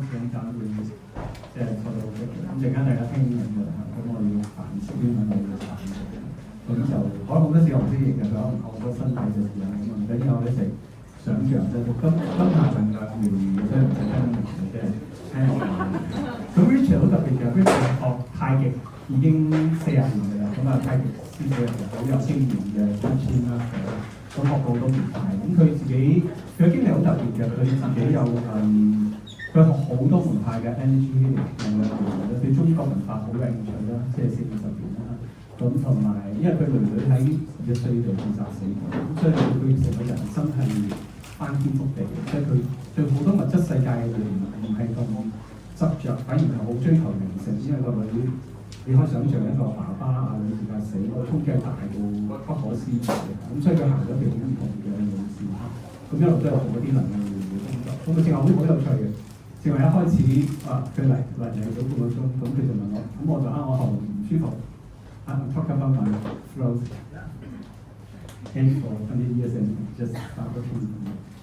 時間會即係坐到咁陣間大家聽英文㗎啦，咁我要繁式英文我要繁式嘅，咁就可能好多時我唔識譯嘅，佢可能靠個身體就係咁啊，唔緊要我一直想像即係今下能量療愈嘅，即係唔使聽得明嘅，即係聽我講嘅。咁 Richard 好特別嘅 ，Richard 學太極已經40年嘅啦，咁啊太極師傅好有經驗嘅專啦，咁學到好多年派，咁佢自己佢嘅經歷好特別嘅，佢自己有佢學好多門派嘅 energy 能量療愈，對中國文化好有興趣啦，即係40-50年啦。咁同埋因為佢女喺21歲就自殺死咗，咁所以佢成個人生係翻天覆地嘅，即係佢對好多物質世界嘅嘢唔係咁執着，反而係好追求靈性，因為個女。你可以想象一個爸爸啊女自殺死，個衝擊係大到不可思議嘅，咁所以佢行咗條好唔同嘅路線，咁一路都有好多啲能量療愈嘅工作。咁佢正話好有趣嘅，正話一開始佢嚟咗半個鐘，咁佢就問我，咁我就我喉嚨唔舒服，I'm talking about my throat and for 20 years and just start working。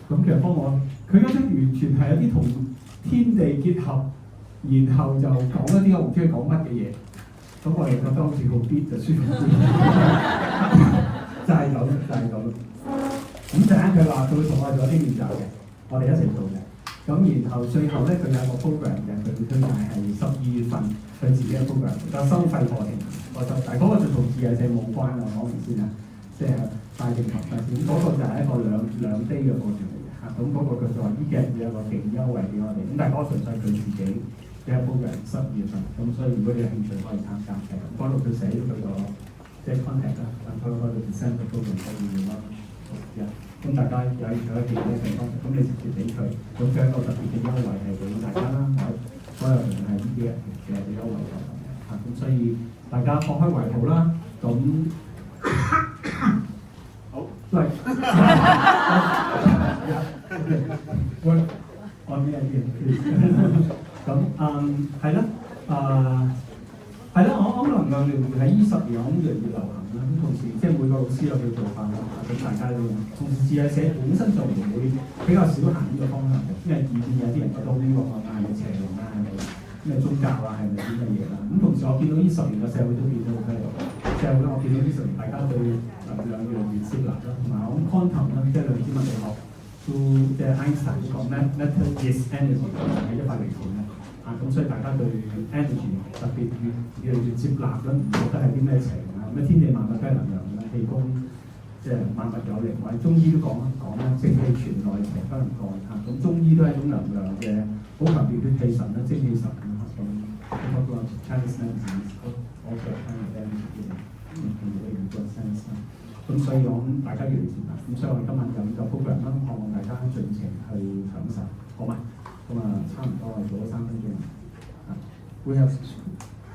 咁其實幫我，佢嗰種完全係一啲同天地結合，然後就講一啲我唔知佢講乜嘅嘢。咁我哋覺得好似好啲就舒服啲，就係咁。咁陣間佢話佢會同我做一啲練習嘅，我哋一齊做嘅。咁然後最後咧，佢有個 program 嘅，佢會推介係12月份佢自己嘅 program，有收費課程。但係嗰個就同自然性冇關啊，講明先啊，即係大定合法先。嗰個就係一個兩 day 嘅課程嚟嘅嚇。咁嗰個佢就話呢幾日會有個勁優惠俾我哋。咁但係嗰個純粹佢自己。嘅 program 12月份，咁所以如果你有興趣可以參加嘅，嗰度佢寫咗佢個即係 contact 啦，咁佢嗰度 send 個 program 可以啦，咁大家有記得嘅 contact，咁你直接俾佢，咁佢一個特別嘅優惠係俾大家啦，所有人係呢啲嘅優惠嘅，咁所以大家放開懷抱啦，咁好，嚟，我咩嘢？咁係啦，係啦，我能量療愈喺呢10年我諗越嚟越流行啦。咁同時即係每個老師有佢做法啦，咁大家都同時自在社本身就唔會比較少行呢個方向嘅，因為以前有啲人覺得好呢個係咪邪靈啊，係咪咩宗教啊，係咪啲乜嘢啦？咁同時我見到呢10年嘅社會都變咗好咩？社會我見到呢10年大家對能量越嚟越接納啦，同埋我諗 quantum 啦，即係量子物理學都即係 Einstein 都講 matter is energy 係一塊零件啦。咁所以大家對 energy 特別越嚟越接納啦，唔覺得係啲咩邪啊？咩天地萬物都係能量啦，氣功即係萬物有靈，或者中醫都講啦，正氣存內，邪不能幹嚇。咁中醫都係一種能量嘅好強調啲氣神啦、精氣神啦咁。嗰個 Chinese medicine also kind of energy 嘅sense 啦。咁所以我諗大家越嚟越接納，咁所以我哋今晚有呢個 program 啦，希望大家盡情去享受，好嗎？咁差唔多做咗3分鐘。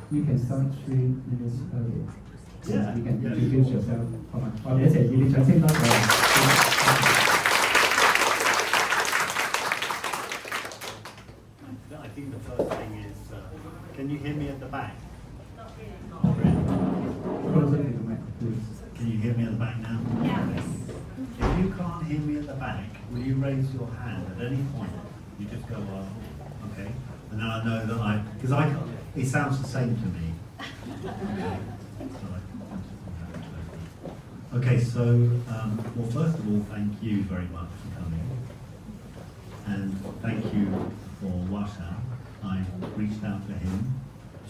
You can start 3 minutes earlier. Yeah, you can introduce yourself. 好嘛，我哋一齊熱烈掌聲多謝。I think the first thing is, can you hear me at the back? Closer to the mic, please. Can you hear me at the back now? Yes. If you can't hear me at the back, will you raise your hand at any point? You just go, okay, and then I know that because it sounds the same to me. Okay, so, well, first of all, thank you very much for coming. And thank you for Washa. I reached out to him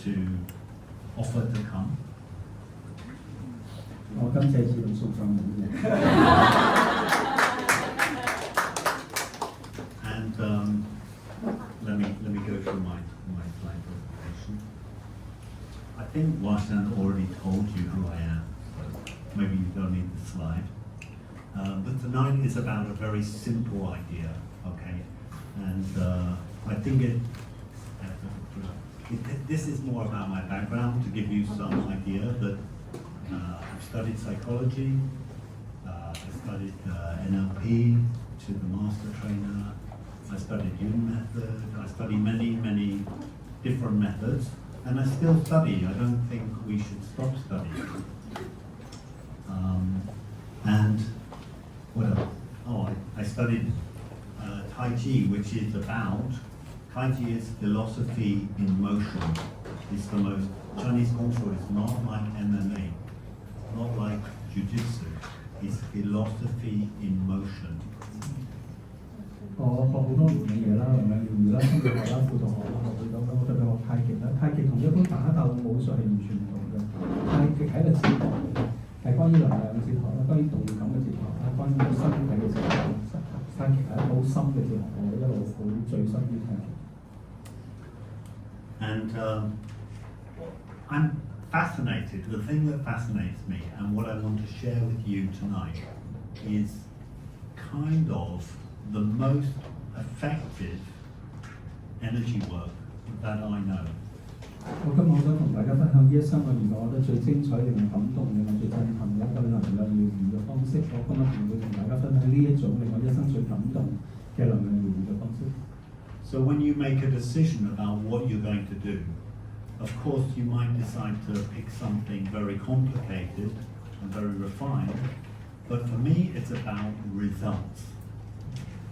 to offer to come. 我今次係用送上門嘅。And let me go through my slide presentation. I think Washan already told you who I am, so maybe you don't need the slide. But tonight is about a very simple idea, okay? And I think this is more about my background to give you some idea that I've studied psychology, I studied NLP to the master trainer, I studied Yuen method, I studied many different methods, and I still study. I don't think we should stop studying. And what else? Oh, I studied Tai Chi, which is about Kaiji is philosophy in motion. It's the most, Chinese Kung Fu is not like MMA, not like Jiu-Jitsu. It's philosophy in motion. 我學好多唔同嘢啦，能量療愈啦、心理學啦、輔導學啦，學好多啦。我特別學太極啦，太極同一般打鬥武術係完全唔同嘅。太極係一個哲學嚟嘅，係關於能量嘅哲學啦，關於動感嘅哲學啦，關於身體嘅哲學。太極係一個好深嘅哲學，我一路好醉心於太極。And I'm fascinated. The thing that fascinates me, and what I want to share with you tonight, is kind of the most effective energy work that I know. 我今日好想同大家分享呢一生裏面我覺得最精彩、令人感動、令我最震撼嘅一個能量療愈嘅方式。我今日會同大家分享呢一種令我一生最感動嘅能量療愈嘅方式。So when you make a decision about what you're going to do, of course you might decide to pick something very complicated and very refined, but for me it's about results.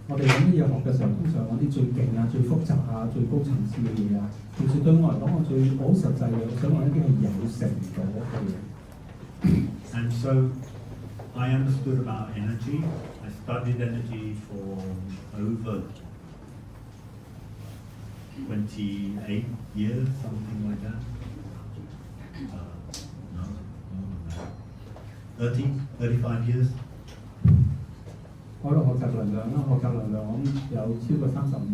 我哋揾啲嘢學嘅時候，通常揾啲最勁啊、最複雜啊、最高層次嘅嘢啊。其實對我嚟講，我最好實際嘅，我想揾一啲係有成果嘅嘢。And so I understood about energy. I studied energy for over 28 years, something like that. No, more than that. 35 years. 我喺度學習能量啦，學習能量我諗有超過35年。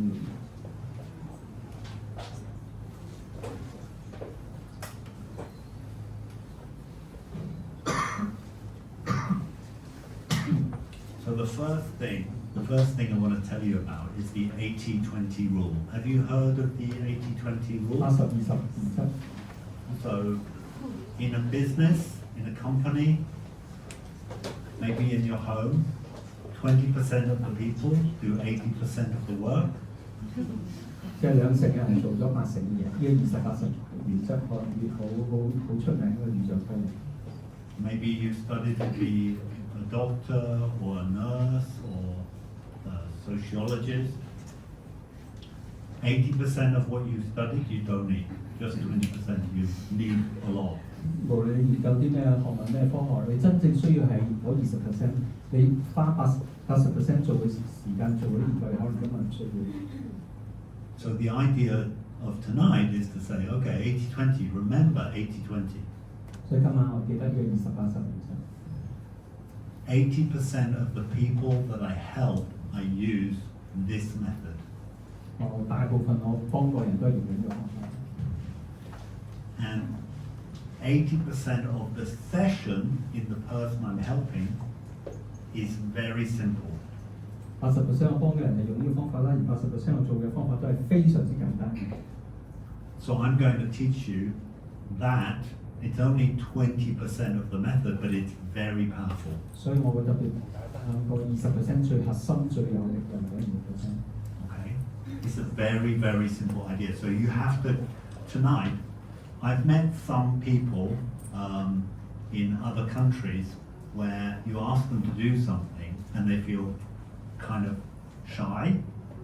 So the first thing I want to tell you about is the 80-20 rule. Have you heard of the 80-20 rule? 80-20-20。So in a business, in a company, maybe in your home, 20% of the people do 80% of the work. 即係2成嘅人做咗8成嘅嘢，呢個20-80原則好出名嘅預象方面。Maybe you studied to be a doctor or a nurse or a sociologist. 80% of what you studied you don't need. Just 20% you need a lot. 無論你研究啲咩學問咩科學，你真正需要係嗰20%，你花80% 做嘅時間做嗰啲研究，可能根本唔需要。So the idea of tonight is to say, okay, 80-20, remember 80-20. 所以今晚我記得呢個20-80原則。80% of the people that I help, I use this method. 我大部分我幫過人都係用呢個方法。And 80% of the session in the person I'm helping is very simple. 80% 我幫嘅人係用呢個方法啦，而80% 我做嘅方法都係非常之簡單嘅。So I'm going to teach you that it's only 20% of the method, but it's very powerful. 所以我會特別同大家分享個20% 最核心、最有力嘅嗰20%。Okay? It's a very, very simple idea. So you have to, tonight, I've met some people in other countries where you ask them to do something and they feel kind of shy,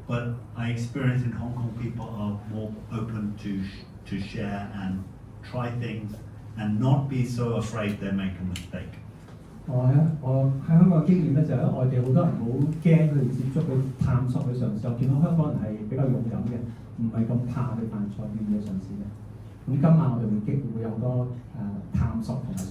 but I experience in Hong Kong people are more open to share and try things and not be so afraid they make a mistake. 我喺香港嘅經驗咧，就喺外地好多人好驚去接觸、去探索、去嘗試。我見到香港人係比較勇敢嘅，唔係咁怕去犯錯，願意去嘗試嘅。咁今晚我哋會有好多探索同埋嘗試。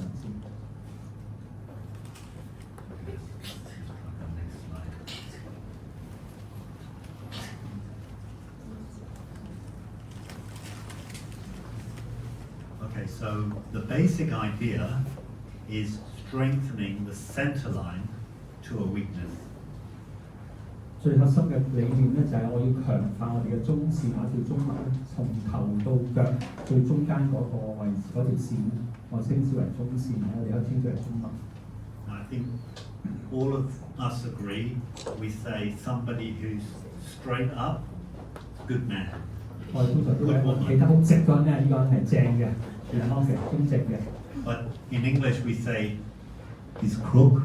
Okay, so the basic idea is strengthening the center line to a weakness. 最核心嘅理念咧，就係我要強化我哋嘅中線或者條中脈咧，從頭到腳最中間嗰個位置嗰條線咧，我稱之為中線，我哋可以稱之為中脈。I think all of us agree. We say somebody who's straight up, good man. 我哋通常都係企得好直嗰陣咧，呢個人係正嘅、健康嘅、中直嘅。But in English we say he's crook.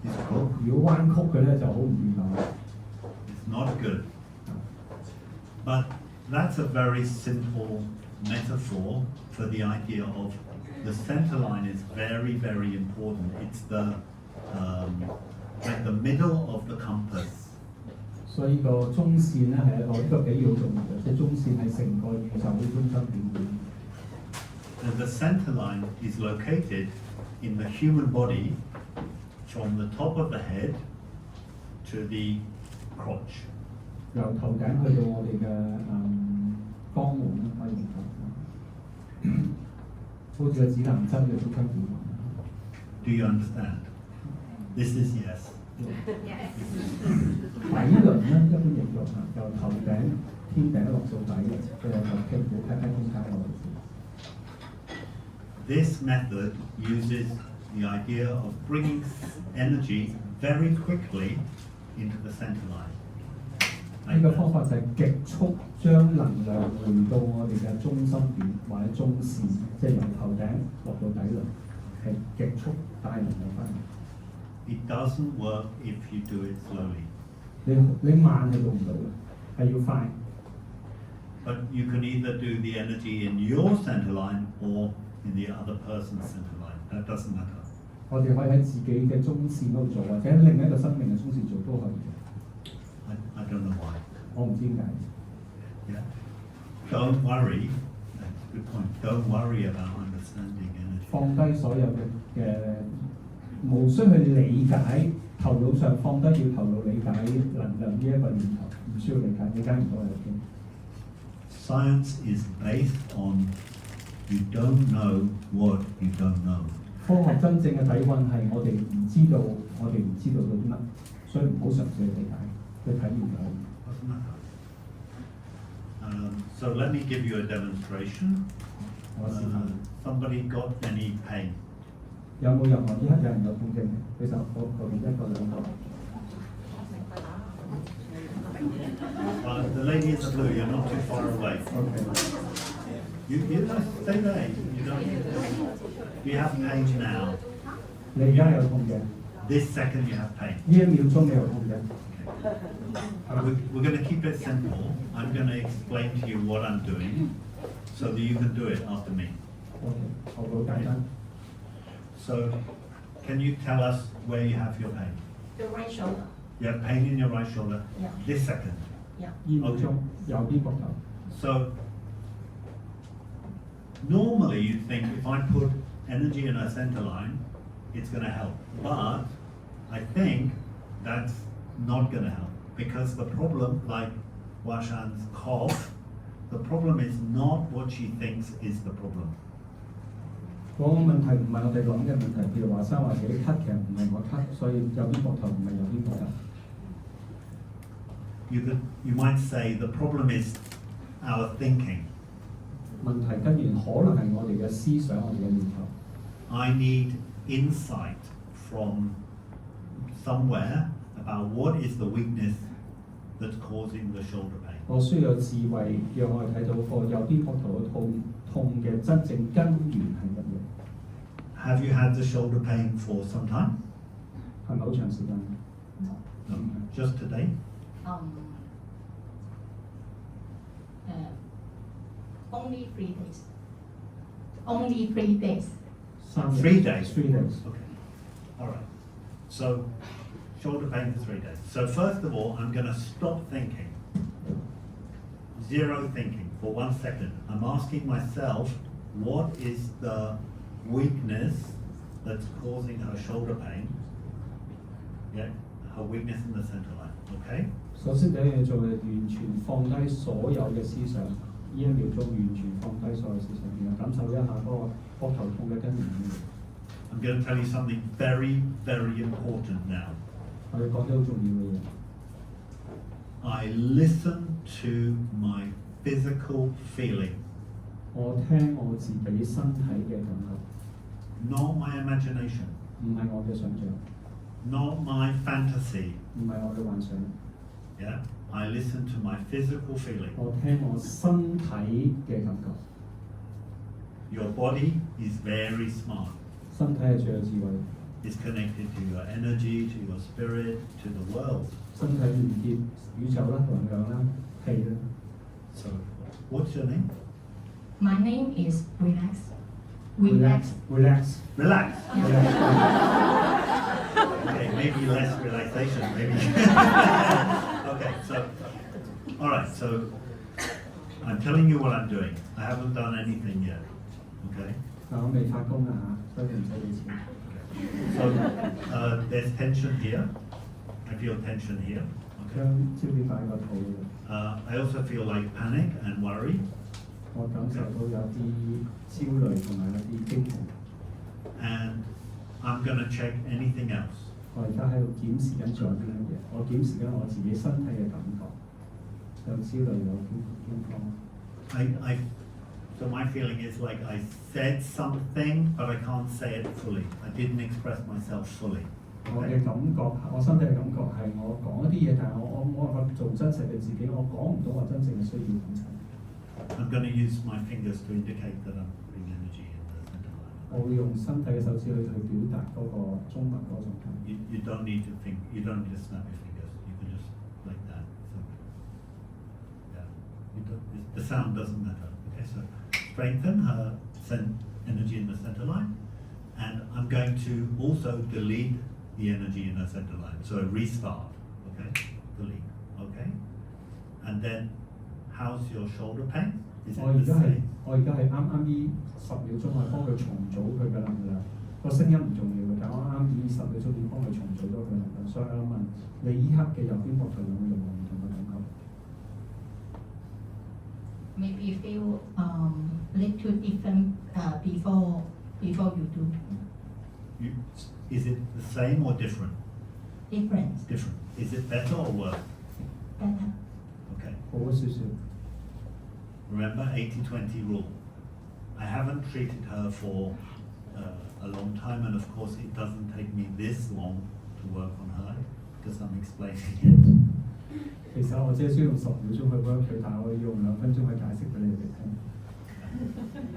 He's crook. 如果彎曲嘅咧，就好唔健康。It's not good. But that's a very simple metaphor for the idea of the center line is very, very important. It's the like the middle of the compass. 所以個中線咧係一個比喻好重要嘅，即係中線係成個宇宙嘅中心點。And the center line is located in the human body from the top of the head to the crotch. 由頭頂去到我哋嘅肛門啦，可以講，好似個指南針嘅中心點。Do you understand? This is yes. 底輪咧一般形容啊，由頭頂天頂落到底嘅，佢有個屁股喺中間嗰度。This method uses the idea of bringing energy very quickly into the center line. 呢個方法就係極速將能量回到我哋嘅中心點或者中線，即係由頭頂落到底輪，係極速帶能量翻嚟。It doesn't work if you do it slowly. 你慢係做唔到嘅，係要快。But you can either do the energy in your center line or in the other person's center line. That doesn't matter. 我哋可以喺自己嘅中線嗰度做，或者另一個生命嘅中線做都可以嘅。I don't know why. 我唔知點解。Yeah. Don't worry. That's a good point. Don't worry about understanding energy. 放低所有嘅無需去理解，頭腦上放低要頭腦理解能量呢一個念頭，唔需要理解，理解唔到係嘅。Science is based on you don't know what you don't know. 科學真正嘅底蘊係我哋唔知道，我哋唔知道到啲乜，所以唔好嘗試去理解，去體驗到。Doesn't matter. So let me give you a demonstration. Somebody got any pain? 有冇任何呢刻有人有痛症？舉手，好，後邊一個兩個。The lady in the blue, you're not too far away. Okay. You stay there. You don't. You have pain now. 你而家有痛嘅， This second you have pain. 呢一秒鐘你有痛嘅。We're going to keep it simple. I'm going to explain to you what I'm doing so that you can do it after me. OK， 好簡單。So, can you tell us where you have your pain? The right shoulder. You have pain in your right shoulder? Yeah. This second. Yeah. 呢秒鐘右邊膊頭。So, normally you'd think if I put energy in a center line, it's going to help. But I think that's not going to help because the problem, like Washan's cough, the problem is not what she thinks is the problem. 嗰個問題唔係我哋諗嘅問題，譬如華生話自己咳，其實唔係我咳，所以右邊膊頭唔係右邊膊頭。You might say the problem is our thinking. 問題根源可能係我哋嘅思想，我哋嘅念頭。I need insight from somewhere about what is the weakness that's causing the shoulder pain. 我需要有智慧，讓我哋睇到個右邊膊頭嘅痛嘅真正根源係乜嘢？ Have you had the shoulder pain for some time? 係咪好長時間？ No. Just today? Only 3 days. Only 3 days. 3 days? 3 days. Okay. All right. So, shoulder pain for 3 days. So first of all, I'm going to stop thinking. Zero thinking for 1 second. I'm asking myself, what is the weakness that's causing her shoulder pain? Yeah, her weakness in the center line. Okay? 首先第一樣嘢做係完全放低所有嘅思想，呢一秒鐘完全放低所有思想，然後感受一下嗰個膊頭痛嘅根源。I'm going to tell you something very, very important now. 我哋講啲好重要嘅嘢。I listen to my physical feeling. 我聽我自己身體嘅感覺， Not my imagination. 唔係我嘅想像， Not my fantasy. 唔係我嘅幻想。 Yeah? I listen to my physical feeling. 我聽我身體嘅感覺。 Your body is very smart. 身體係最有智慧， It's connected to your energy, to your spirit, to the world. 身體連結宇宙啦、能量啦、氣啦。 So What's your name? My name is Relax. Relax. Relax. Relax. Yeah. Okay, maybe less relaxation, maybe. Okay, so, all right, so I'm telling you what I'm doing. I haven't done anything yet, okay? 我未發工啊，所以唔使俾錢。 So there's tension here. I feel tension here. 將 Okay. 焦點擺喺個肚度， I also feel like panic and worry, 我感受到有啲焦慮同埋有啲驚恐。 and I'm going to check anything else. 我而家喺度檢視緊仲有啲乜嘢，我檢視緊我自己身體嘅感覺，有焦慮有驚慌。 So my feeling is like I said something, but I can't say it fully. I didn't express myself fully. 我嘅感覺，我身體嘅感覺係我講一啲嘢，但係我冇辦法做真實嘅自己，我講唔到我真正嘅需要感受。 I'm going to use my fingers to indicate that I'm putting energy in the center line. 我會用身體嘅手指去表達嗰個中文嗰種感覺。 You don't need to think. You don't need to snap your fingers. You can just like that. So, yeah. The sound doesn't matter. Okay. So strengthen her energy in the center line, and I'm going to also delete the energy in the center line. So restart. Okay. Delete. Okay. And then, how's your shoulder pain? Is 我而 it 家 the 係 same? 我而家係啱啱呢10秒鐘係幫佢重組佢嘅能量，個聲音唔重要嘅，但我啱呢10秒鐘已經幫佢重組咗佢能量，所以我問你依刻嘅右邊膊頭有冇任何唔同嘅感覺？ Maybe feel little different before you do. Is it the same or different? Different. Different. Is it better or worse? Better. Okay. 好咗少少。 Remember 80-20 rule. I haven't treated her for a long time, and of course it doesn't take me this long to work on her because I'm explaining it. 其實我只係需要用10秒鐘去 work 佢，但係我要用2分鐘去解釋俾你哋聽。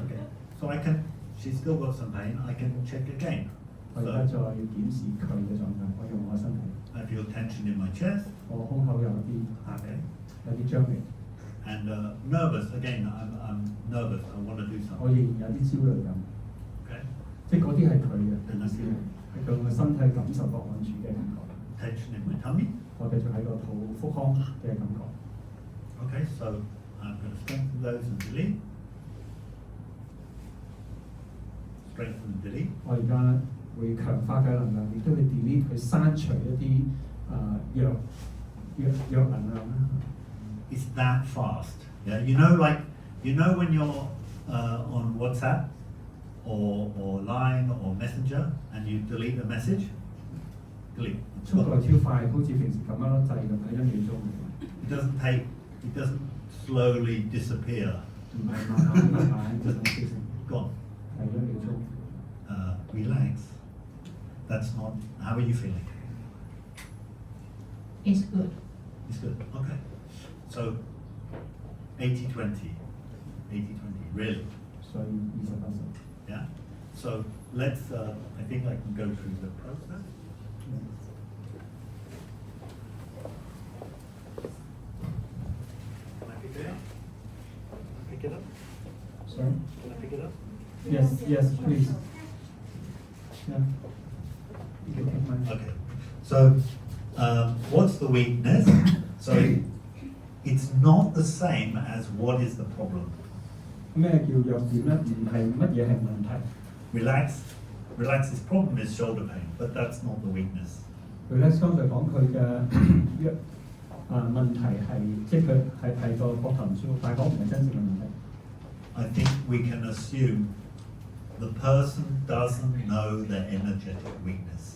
Okay. So I can. She's still got some pain. I can check again. 我而家 So 再檢視佢嘅狀態，我用我身體， I feel tension in my chest. 我胸口有啲 Okay. 有啲張力， And nervous again. I'm nervous. I want to do 我 something. 仍然有啲焦慮感， Okay. 即係嗰啲係佢嘅意思，係佢嘅身體感受到安全嘅感覺。 Tension in my tummy. 我繼續喺個肚腹腔嘅感覺。 Okay. So I'm going to strengthen those and delete. Strengthen and delete. 我而家會強化嘅能量，亦都會 delete 去刪除一啲弱能量啦。 It's that fast. Yeah, you know when you're on WhatsApp or Line or Messenger and you delete a message, delete. 速度超快，好似平時撳一粒掣咁樣1秒鐘。 It doesn't slowly disappear. 唔係慢慢就咁即成， Gone. 係1秒鐘。 Relax. That's not. How are you feeling? It's good. It's good. Okay. So 80-20. 80-20. Really. 所以20%。 Yeah. So let's. I think I can go through the process. Can I pick it up? Pick it up? Sorry? Can I pick it up? Yes, please. Yeah. You can take mine. Okay. So what's the weakness? So it's not the same as what is the problem. 咩叫弱點咧？唔係乜嘢係問題。 Relax. Relax's problem is shoulder pain, but that's not the weakness. Relax 剛才講佢嘅問題係，即係佢係個膊頭唔舒服，但係講唔係真正嘅問題。 I think we can assume the person doesn't know their energetic weakness.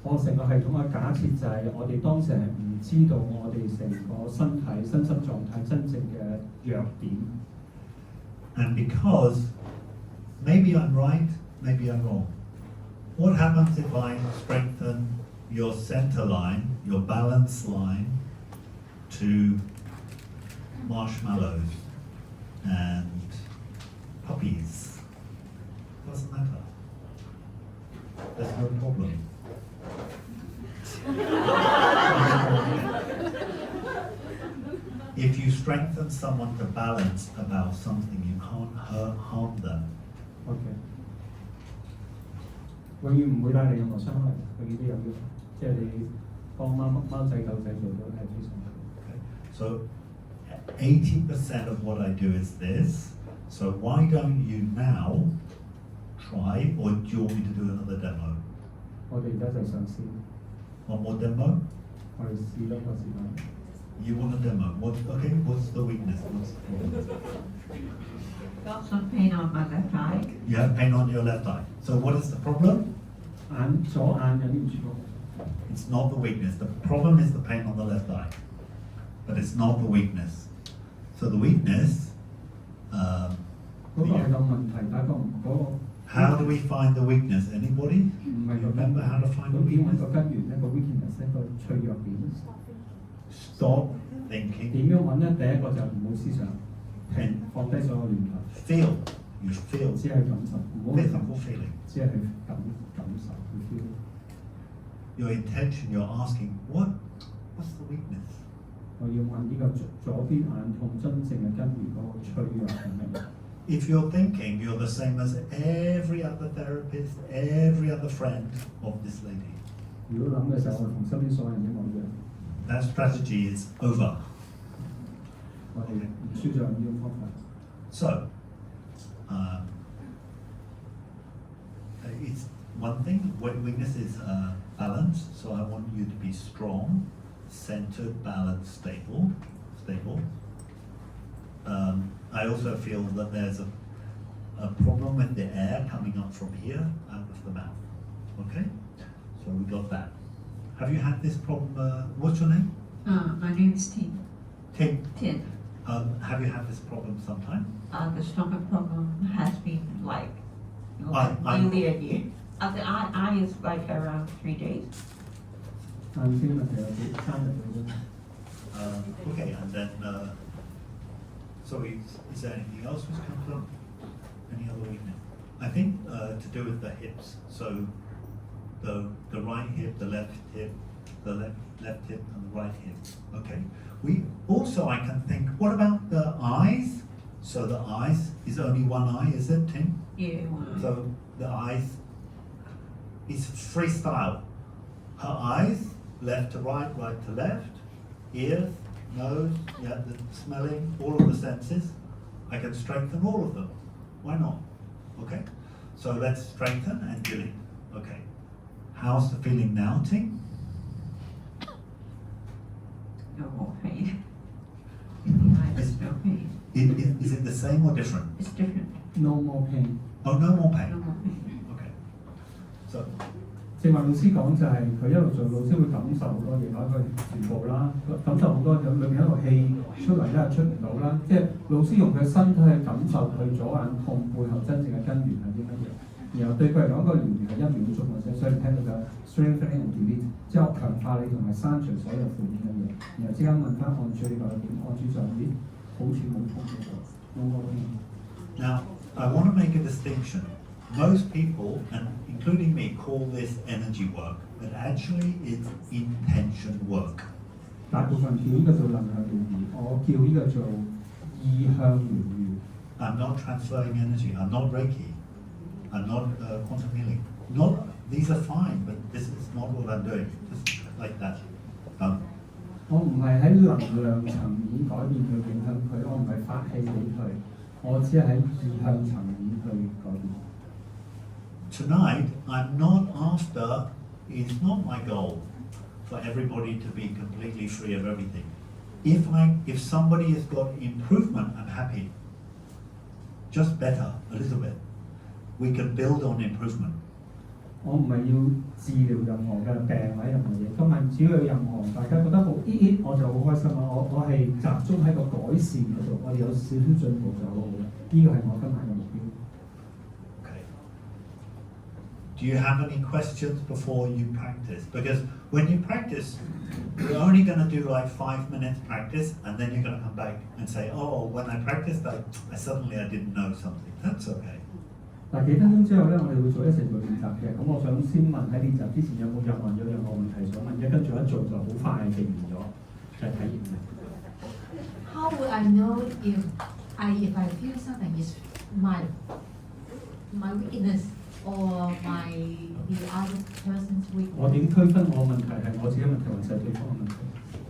我成個系統嘅假設就係我哋當時係唔知道我哋成個身心狀態真正嘅弱點。 And because maybe I'm right, maybe I'm wrong. What happens if I strengthen your center line, your balance line, to marshmallows and puppies? Doesn't matter. There's no problem. If you strengthen strengthen someone to balance about something, you can't harm them. OK，永遠唔會帶嚟任何傷害，永遠都有用，即係你幫貓仔狗仔做都係非常好。Okay? So 80% of what I do is this. So why don't you now try, or do you want me to do another demo? 我哋而家就嘗試， One more demo? 我哋試多個時間。You want a demo? Okay, what's the weakness? What's the problem? Got some pain on my left eye. You have pain on your left eye. So what is the problem? 左眼有啲唔舒服， It's not the weakness. The problem is the pain on the left eye. But it's not the weakness. So the weakness, 嗰個係個問題，但係嗰個 how do we find the weakness? Anybody? 唔係個 Remember how to find the 咁點揾 weakness? 個根源咧？個 weakness 咧個脆弱點 Stop thinking. 點樣揾咧？第一個就唔好思想，停放低所有念頭， Feel. You feel. 只係感受，唔好去 Physical feeling. 只係去感受去 feel。 Your intention, you're asking, what's the weakness? 我要問呢個左邊眼痛真正嘅根源嗰個脆弱係乜嘢？ If you're thinking, you're the same as every other therapist, every other friend of this lady. 如果諗嘅時候，我同身邊所有人一模一樣， That strategy is over. 我哋唔需要用呢種方法。 So, it's one thing, weakness is balance, so I want you to be strong, centered, balanced, stable. I also feel that there's a problem with the air coming up from here, out of the mouth. Okay? So we got that. Have you had this problem, what's your name? My name is Tin. Tim. Tin. Have you had this problem sometime? The stomach problem has been like I- nearly a year. The eye is like around 3 days. 眼睛問題有啲3日到啫。 Okay, and then, so is there anything else which comes up? Any other weakness? I think to do with the hips. So the right hip, the left hip, the left hip, and the right hip. Okay. We also, I can think. What about the eyes? So the eyes is only one eye, is it, Tim? Yeah, one eye. So the eyes is freestyle. Her eyes, left to right, right to left, ears, nose, yeah, the smelling, all of the senses. I can strengthen all of them. Why not? Okay. So let's strengthen and delete. Okay. How's the feeling now, Ting? No more pain. In the eye, there's no pain. Is it the same or different? It's different. No more pain。 Oh, no more No pain. more pain. Okay. So 正話老師講就係佢一路做，老師會感受好多嘢，包括全部啦，感受好多有裏面一個氣出嚟啦，出唔到啦，即係老師用佢身體去感受佢左眼痛背後真正嘅根源係啲乜嘢，然後對佢嚟講個療愈係1秒鐘嘅啫，所以你聽到嘅 strengthening and delete， 即係強化你同埋刪除所有負面嘅嘢，然後即刻問翻按住呢個點，按住上邊好似冇痛嘅喎，冇冇冇。 now I want to make a distinction. Most people, and including me, call this energy work, but actually it's intention work. 大部分叫呢個做能量療愈，我叫呢個做意向療愈。 I'm not transferring energy. I'm not Reiki. I'm not quantum healing. Not these are fine, but this is not what I'm doing. Just like that. 我唔係喺能量層面改變佢影響佢，我唔係發氣俾佢，我只係喺意向層面去改變。 Tonight, I'm not after. It's not my goal for everybody to be completely free of everything. If somebody has got improvement, I'm happy. Just better, a little bit. We can build on improvement. 我唔係要治療任何嘅病或者任何嘢，今日只要有任何大家覺得好我就好開心啦。我係集中喺個改善嗰度，我哋有少少進步就好好啦。呢個係我今日嘅目標。 Okay. Do you have any questions before you practice? Because when you practice, you're only going to do like 5 minutes practice, and then you're going to come back and say, "Oh, when I practiced, I suddenly didn't know something." That's okay. 嗱幾分鐘之後咧，我哋會一齊做練習嘅。咁我想先問喺練習之前有冇任何問題想問嘅，跟住一做就好快記完咗，就係體驗嘅。How how would I know if I feel something is my weakness or the other person's 我 weakness? 點區分我問題係我自己問題還是係對方嘅問題？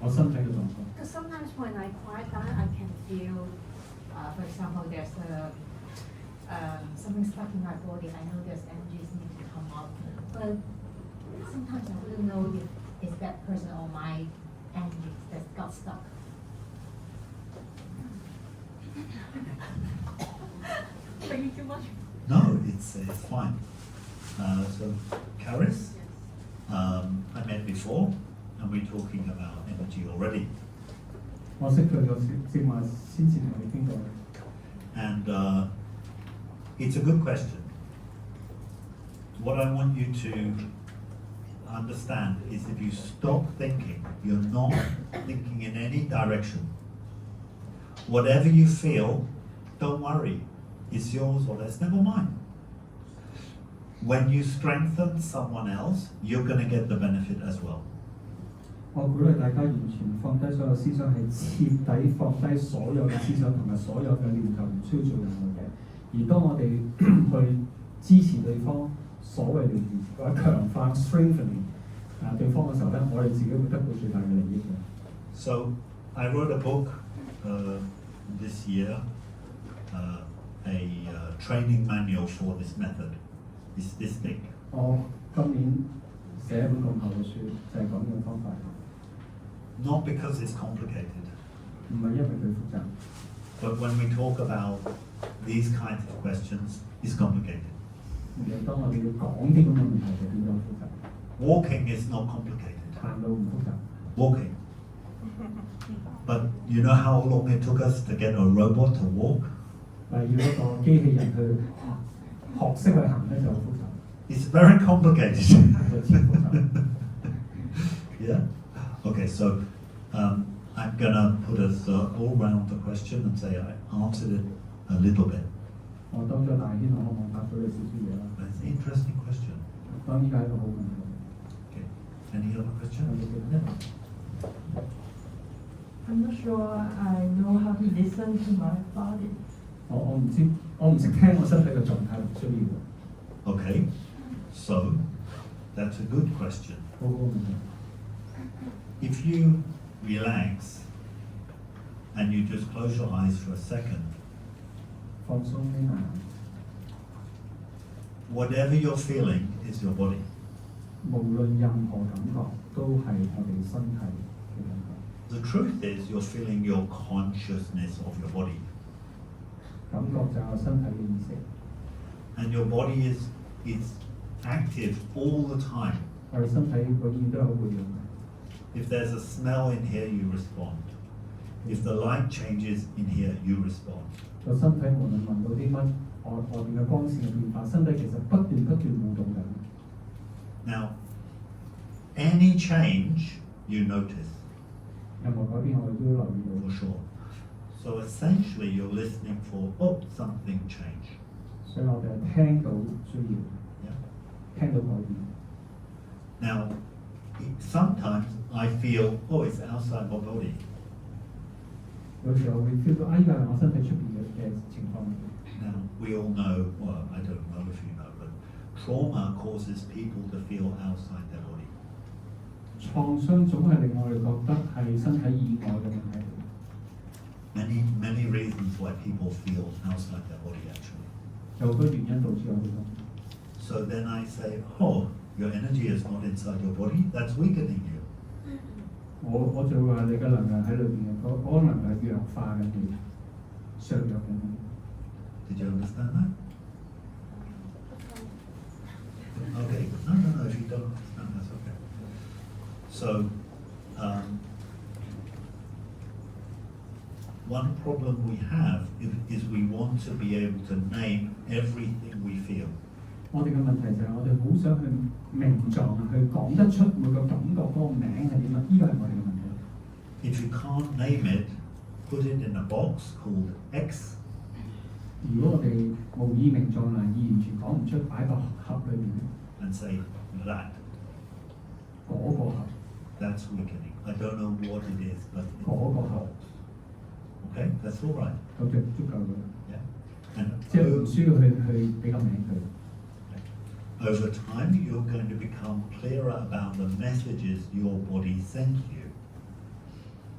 我身體嘅狀況。 Because sometimes when I quiet down, I can feel, for example, there's something stuck in my body. I know there's energies need to come out, but sometimes I wouldn't know if it's that person or my energies that got stuck. Thinking too much. No, it's fine. So, Karis, I met before, and we're talking about energy already. 我識佢正話先前同你傾過。 And it's a good question. What I want you to understand is if you stop thinking, you're not thinking in any direction. Whatever you feel, don't worry. It's yours or theirs, never mind. When you strengthen someone else, you're going to get the benefit as well. 我鼓勵大家完全放低所有思想，係徹底放低所有嘅思想同埋所有嘅念頭，唔需要做任何嘢。而當我哋去支持對方，所謂嘅或者強化 strengthening 對方嘅時候咧，我哋自己會得到最大嘅利益嘅。So I wrote a book this year, a training manual for this method. It's this big. 我今年寫一本咁厚嘅書，就係講呢個方法。 Not because it's complicated, 唔係因為佢複雜， but when we talk about these kinds of questions, it's complicated. 而當我哋要講啲咁嘅問題就變咗複雜。 Walking is not complicated. 行路唔複雜， Walking. But you know how long it took us to get a robot to walk? 但係要一個機器人去學識去行咧就好複雜， It's very complicated. 就超複雜。 Yeah. Okay, so I'm gonna put a circle around the question and say I answered it a little bit. 我兜咗大圈，我可唔可以答到你少少嘢啦？ That's an interesting question. 當然係一個好問題。 Okay. Any other 有 question? 冇其他？ I'm not sure I know how to listen to my body. 我唔識聽我身體嘅狀態，唔需要嘅。 Okay. So that's a good question. 好好問題。 If you relax and you just close your eyes for a second, 放鬆啲眼， whatever you're feeling is your body. 無論任何感覺都係我哋身體嘅感覺。 The truth is you're feeling your consciousness of your body. 感覺就係我身體嘅意識， And your body is active all the time. 我哋身體永遠都係好活躍嘅。 If there's a smell in here, you respond. If the light changes in here, you respond. 個身體無論聞到啲乜，外邊嘅光線嘅變化，身體其實不斷互動緊。 Now, any change you notice, 任何改變我哋都留意 for 到。 sure. So essentially, you're listening for, oh, something changed. 所以我哋係聽到需要， Yeah. 聽到改變。 Now, sometimes I feel, oh, it's outside my body. 有時候會 feel 到，依個係我身體出邊嘅情況。 Now, we all know, well, I don't know if you know, but trauma causes people to feel outside their body. 創傷總係令我哋覺得係身體以外嘅問題。 Many reasons why people feel outside their body, actually. 有好多原因導致我哋咁。 So then I say, oh, your energy is not inside your body, that's weakening you. 我就會話你嘅能量喺裏邊嘅，嗰個能量係弱化緊你，削弱緊你。 Did you understand that? Okay, no, if you don't understand, that's okay. So, one problem we have is we want to be able to name everything we feel. 我哋嘅問題就係我哋好想去名狀去講得出每個感覺嗰個名係點樣，呢個係我哋嘅問題。 If you can't name it, put it in a box called X. 如果我哋無以名狀難以完全講唔出，擺個盒裏面， And say that. 嗰個盒， That's weakening. I don't know what it is, but 嗰個盒， Okay, that's all right. 咁就足夠㗎啦， Yeah. And 即係唔需要去俾個名佢。 over time, you're going to become clearer about the messages your body sends you.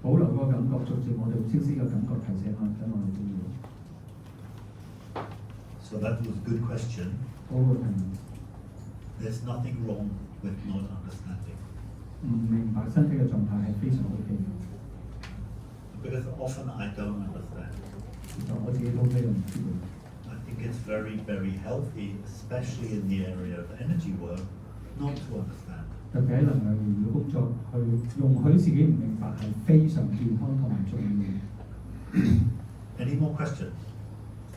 保留嗰個感覺，逐漸我哋清晰嘅感覺提醒我哋都要。 So that was a good question. 好好提問， There's nothing wrong with not understanding. 唔明白身體嘅狀態係非常 OK 嘅。 Because often I don't understand. 其實我自己都非常唔知道。 I think it's very, very healthy, especially in the area of energy work, not to understand. 特別喺能量療癒工作，去容許自己唔明白係非常健康同埋重要。 Any more questions?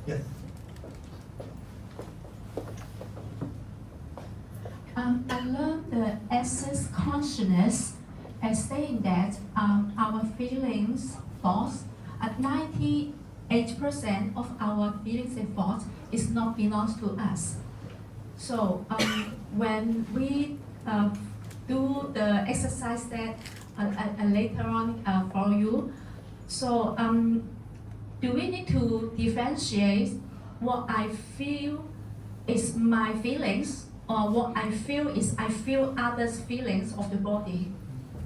Yes. I learned the access consciousness as saying that our feelings, thoughts, at 98% of our feelings and thoughts is not belongs to us. So when we do the exercise that later on for you, so do we need to differentiate what I feel is my feelings, or what I feel is I feel others' feelings of the body,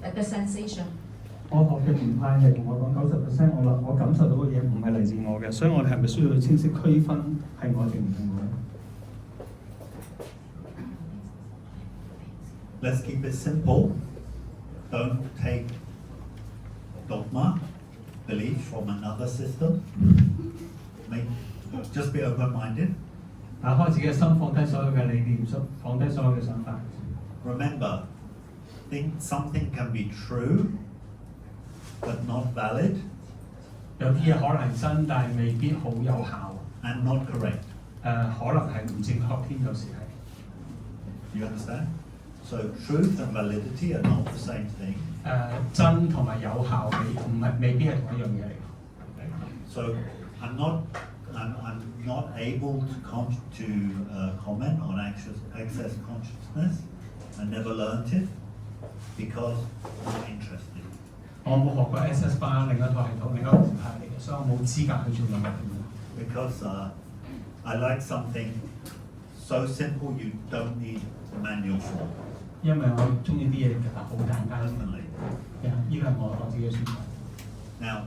the sensation? 我學嘅門派係同我講90%，我感受到嘅嘢唔係嚟自我嘅，所以我哋係咪需要清晰區分係我定唔係我咧？ Let's keep it simple. Don't take dogma, belief from another system. Just be open-minded. 打開自己嘅心，放低所有嘅理念，放低所有嘅想法。 Remember, think something can be true, but not valid 有啲嘢可能係真，但係未必好有效。 and not correct. 可能係唔正確添，有時係。 You understand? So truth and validity are not the same thing. 真同埋有效未必係同一樣嘢嚟。 Okay? So I'm not able to comment on access consciousness. I never learned it because I'm not interested. 我冇學過 SS 班，另一套系統，另一個門派嚟嘅，所以我冇資格去做任何嘢。 Because I like something so simple you don't need a manual for. 因為我中意啲嘢其實好簡單。 Personally. 呢個係我自己嘅選擇。 Now,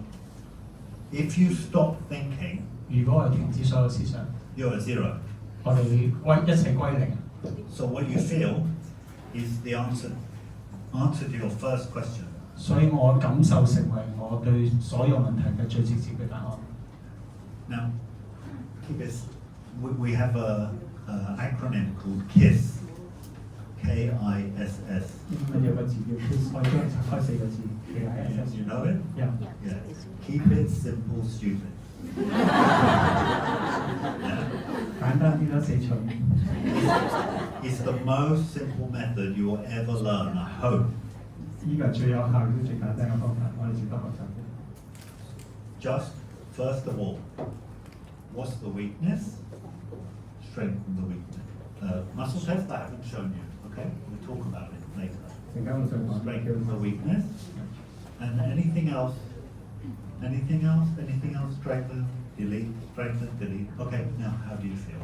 if you stop thinking, 如果我停止所有思想， you're a zero. 我哋一切歸零。 So what you feel is the answer to your first question. 所以我感受成為我對所有問題嘅最直接嘅答案。 Now, we have a acronym called KISS. KISS. 咁有個字叫 KISS， 我將拆開4個字 KISS。 You know it? Yeah. Yeah. Keep it simple, stupid. Yeah. 簡單啲啦，4場。 It's the most simple method you will ever learn, I hope. 呢個係最有效亦都最簡單嘅方法，我哋值得學習嘅。 Just, first of all, what's the weakness? Strengthen the weakness. Muscle test I haven't shown you, okay? We'll talk about it later. 陣間我再講。 Strengthen the weakness. And anything else? Anything else? Anything else? Strengthen, delete, strengthen, delete. Okay, now how do you feel?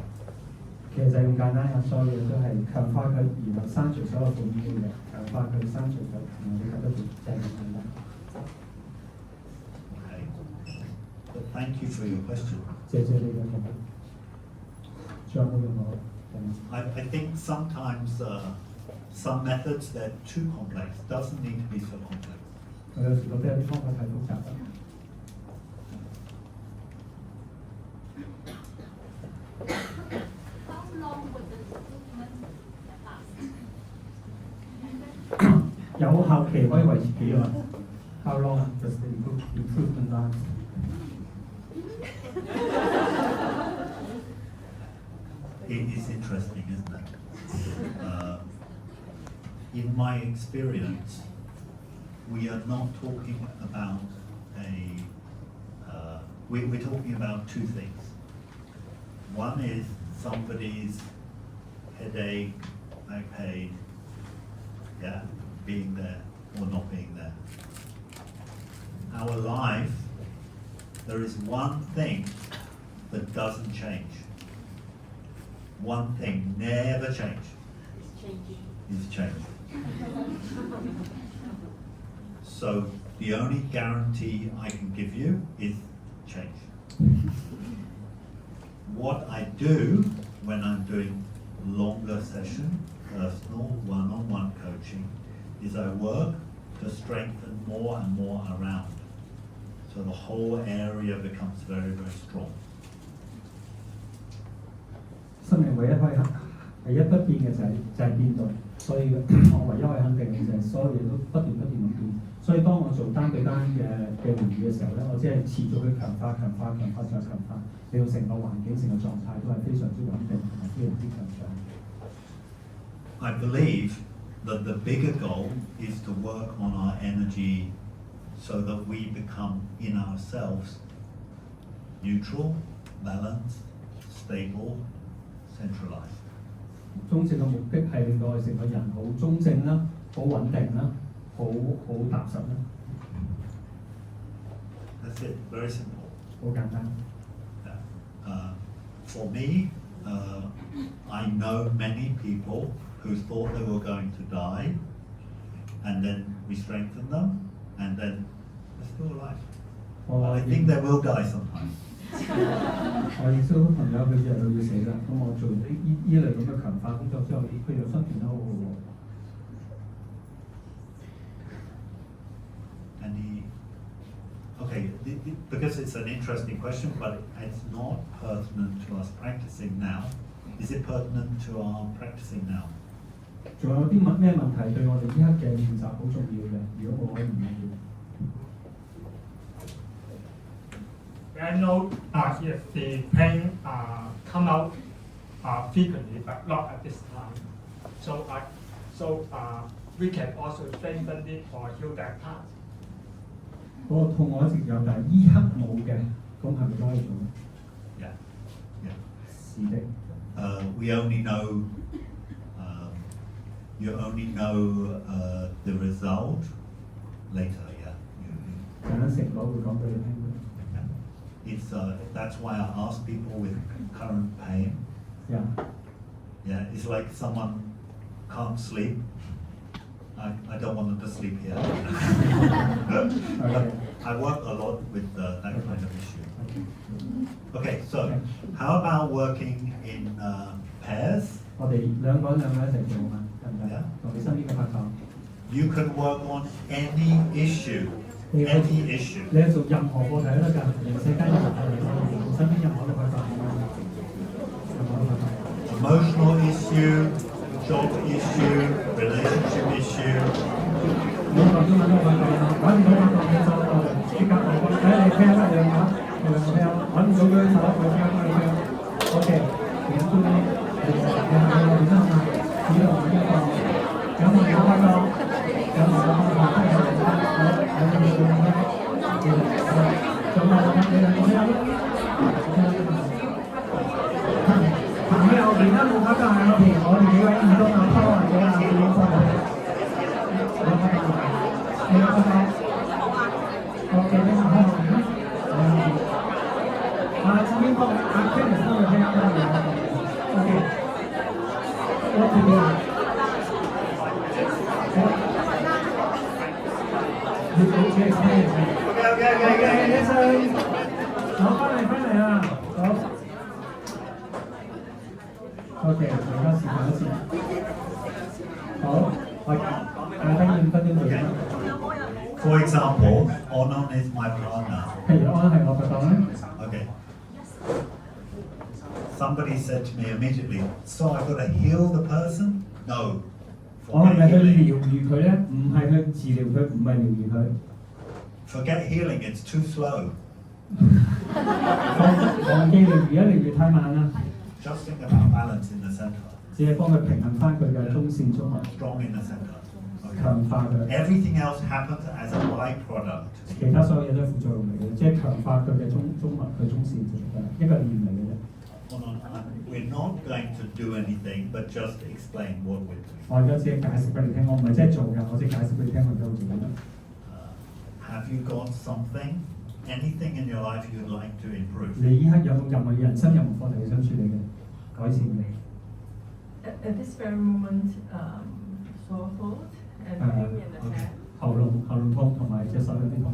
其實就係咁簡單嘅，所有嘢都係強化佢，然後刪除所有負面嘅嘢，強化佢，刪除佢，然後你覺得就係咁簡單。 Okay. But thank you for your question. 謝謝你嘅問題。仲有冇任何？ I think sometimes some methods that are too complex doesn't need to be so complex. 我有時覺得有啲方法太複雜啦。 How long would the improvement last? 有效期可以維持幾耐 ？How long does the improvement last？ It is interesting, isn't it? In my experience, we are not talking about we're talking about two things. One is somebody's headache, back pain, yeah, being there or not being there. Our life there is one thing that doesn't change. One thing never change. Is change. So the only guarantee I can give you is change. What I do when I'm doing longer session, personal, one-on-one coaching, is I work to strengthen more and more around. So the whole area becomes very, very strong. 生命唯一可以係一不變嘅就係變動，所以我唯一可以肯定嘅就係所有嘢都不斷咁變。所以當我做單對單嘅會議嘅時候咧，我只係持續去強化、再強化，令到成個環境、成個狀態都係非常之穩定同埋非常之強壯。I believe that the bigger goal is to work on our energy so that we become in ourselves neutral, balanced, stable, centralized. 中正嘅目的係令到我哋成個人好中正啦、好穩定啦、好踏實啦。That's it, very simple. 好簡單。For me, I know many people who thought they were going to die, and then we strengthen them, and then they're still alive. I think they will die sometime. 我認識好多朋友，佢以為佢會死啦，咁我做呢類咁嘅強化工作之後，佢又生存得好好喎。Okay, because it's an interesting question, but it's not pertinent to us practicing now. Is it pertinent to our practicing now? 仲有啲咩問題對我哋呢刻嘅練習好重要嘅？如果我可以唔要。I know if the pain come out frequently, but not at this time. So we can also strengthen it or heal that part. 嗰個痛我一直有，但係依刻冇嘅，咁係咪都可以做咧？ Yeah. 是的。We only know, you only know the result later. Yeah. 陣間成果會講俾你聽。That's why I ask people with current pain. Yeah. Yeah, it's like someone can't sleep. I don't want them to sleep here. Okay. I work a lot with that kind of issue. Okay, so how about working in pairs? 我哋兩個一齊做嘛，得唔得？ Yeah. 同你身邊嘅拍檔。You can work on any issue. Any issue. 你係做任何課題都得㗎，世間任何課題都得，身邊任何嘅拍檔。Emotional issue, job issue, relationship issue. 你講中文都拍檔啦，揾唔到拍檔嘅就即刻我睇你聽啦，兩個聽，揾唔到嘅就我聽翻你聽。OK，你中意你係我點啊嘛？只有呢個有冇有拍檔？有冇有拍檔？仲有你兩個聽。行喺後邊啦，冇拍檔喺後邊，我哋幾位義工啊，拖啊，幾啊，幾多個？有拍檔，你有拍檔。OK，你行喺後邊啦。至邊方Dennis都會聽得嘅。OK，我這邊。Okay, listen. 好，翻嚟啊！好。OK，大家試下一次。好，我分點啦。For example, Onon is my partner. 譬如安係我拍檔咧。Okay. Somebody said to me immediately, so I've got to heal the person? No. 我係咪去療癒佢咧？唔係去治療佢，唔係療癒佢。Forget healing, it's too slow. 忘記療癒，療癒太慢啦。Just think about balance in the center. 只係幫佢平衡翻佢嘅中線中脈， Strong in the center. 強化佢。Everything else happens as a byproduct. 其他所有嘢都係副作用嚟嘅，即係強化佢嘅中脈，佢中線一個練嚟嘅啫。We're not going to do anything, but just explain what we're doing. 我而家只係解釋俾你聽，我唔係真係做嘅，我只係解釋俾你聽我點做嘅。Have you got something, anything in your life you'd like to improve? 你依刻有冇任何人生任何課題你想處理嘅改善嘅？ At this very moment, sore throat and pain in the okay. head. 喉嚨痛同埋隻手有啲痛。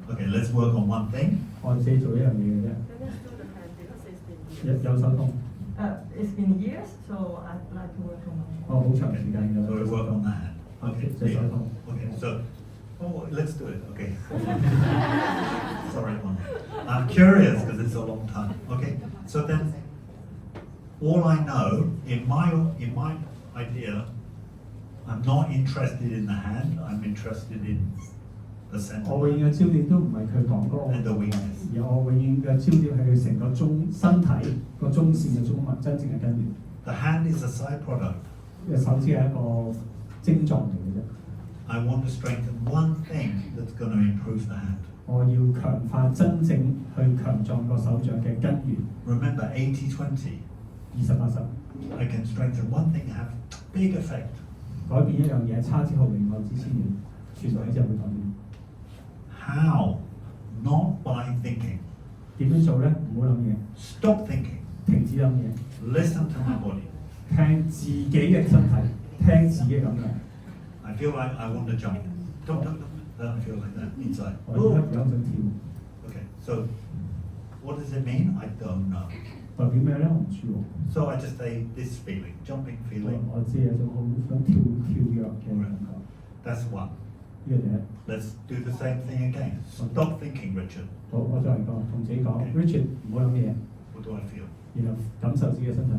Okay, let's work on one thing. 我自己做一樣嘢嘅啫。 Then let's do the hand because it's been years. 有手痛， It's been years, so I'd like to work on my hand. 我好長時間嘅。 So we work on that. Okay, Just yeah. like that. Okay, so let's do it. Okay. Sorry, Mom. I'm curious because it's a long time. Okay, so then all I know in my idea, I'm not interested in the hand. I'm interested in the center 我永遠嘅焦點都唔係佢講嗰個， and the weakness. 而我永遠嘅焦點係佢成個身體個中線嘅中脈真正嘅根源。 The hand is a side product. 隻手指係一個症狀嚟嘅啫。 I want to strengthen one thing that's going to improve the hand. 我要強化真正去強壯個手掌嘅根源。 Remember 80-20. 20-80， I can strengthen one thing and have big effect. 改變一樣嘢，差之毫釐，惡之千里，全部之後會改變。 How? Not by thinking. 點樣做咧？唔好諗嘢， Stop thinking. 停止諗嘢， Listen to my body. 聽自己嘅身體，聽自己感覺。 I feel like I want to jump. Don't. I feel like that inside. 我而家有想跳， Okay, so what does it mean? I don't know. 代表咩咧？我唔知喎。 So I just say this feeling, jumping feeling. 我知有種好想跳躍嘅感覺。 That's one. 呢個第一。 Let's do the same thing again. Stop thinking, Richard. 好，我再嚟講，同自己講 ，Richard 唔好諗嘢， What do I feel? 然後感受自己嘅身體。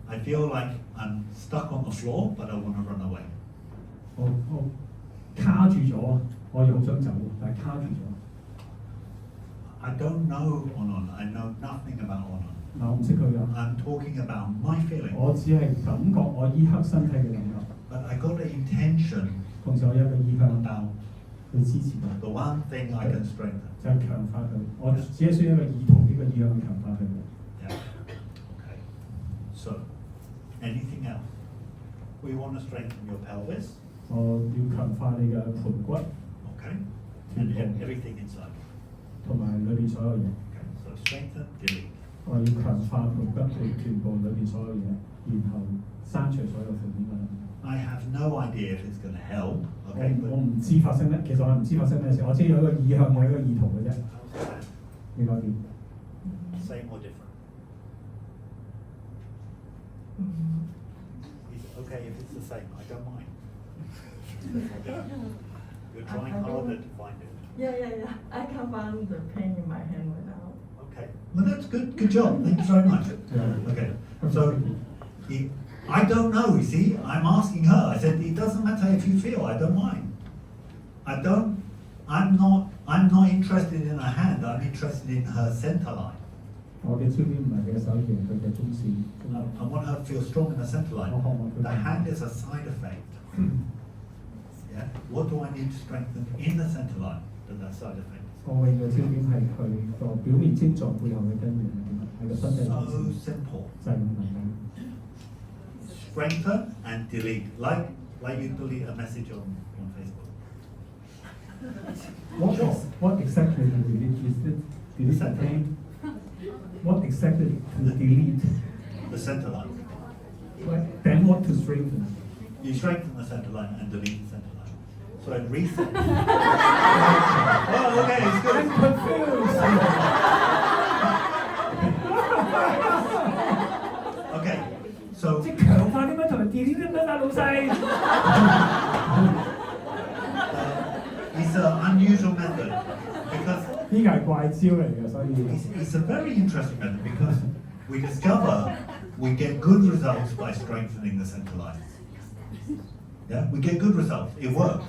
I feel like I'm stuck on the floor, but I want to run away. 我卡住咗，我又好想走，但係卡住咗。 I don't know Onon. I know nothing about Onon. 嗱，我唔識佢㗎， I'm talking about my feeling. 我只係感覺我依刻身體嘅感覺， But I got an intention 同時我有一個意向 about 去支持佢， the one thing I can strengthen. 就係強化佢。我只係需要一個意圖，呢個意向去強化佢嘅。 Yeah. Okay. So, anything else? We want to strengthen your pelvis. 我要強化你嘅盤骨 Okay. And everything inside. 同埋裏邊所有嘢。 Okay. So strengthen, delete. 我要強化盤骨嘅臀部裏邊所有嘢，然後刪除所有負面嘅。 I have no idea if it's going to help. Okay. 我唔知發生咩，其實我唔知發生咩事，我只係有一個意向，有一個意圖嘅啫。 But how's that? 你講點？ Same or different? It's okay if it's the same. I don't mind. You're trying harder to find it. Yeah. I can't find the pain in my hand right now. Okay. Well, that's good. Good job. Thank you very much. Yeah. Okay. So, I don't know. You see, I'm asking her. I said it doesn't matter if you feel. I don't mind. I'm not interested in her hand. I'm interested in her center line. 我嘅焦點唔係佢嘅手型，佢嘅中線。 I want her to feel strong in the center line. The hand is a side effect. Yeah. What do I need to strengthen in the center line? That side effect. 我嘅焦點係佢個表面症狀背後嘅根源係點啊？係個身體中 So 線， simple. 就係咁簡單。 Strengthen and delete, like you delete a message on Facebook. What exactly to delete? Is it delete the pain? What exactly to delete? The center line. Then what to strengthen? You strengthen the center line and delete the center line. So it resets. Oh, okay, it's good. I'm confused. Okay, so 即係強化啲乜同埋 delete 啲乜啊，老細？ it's an unusual method because 呢個係怪招嚟嘅，所以 it's a very interesting method because we discover we get good results by strengthening the center line. Yeah, we get good results. It works.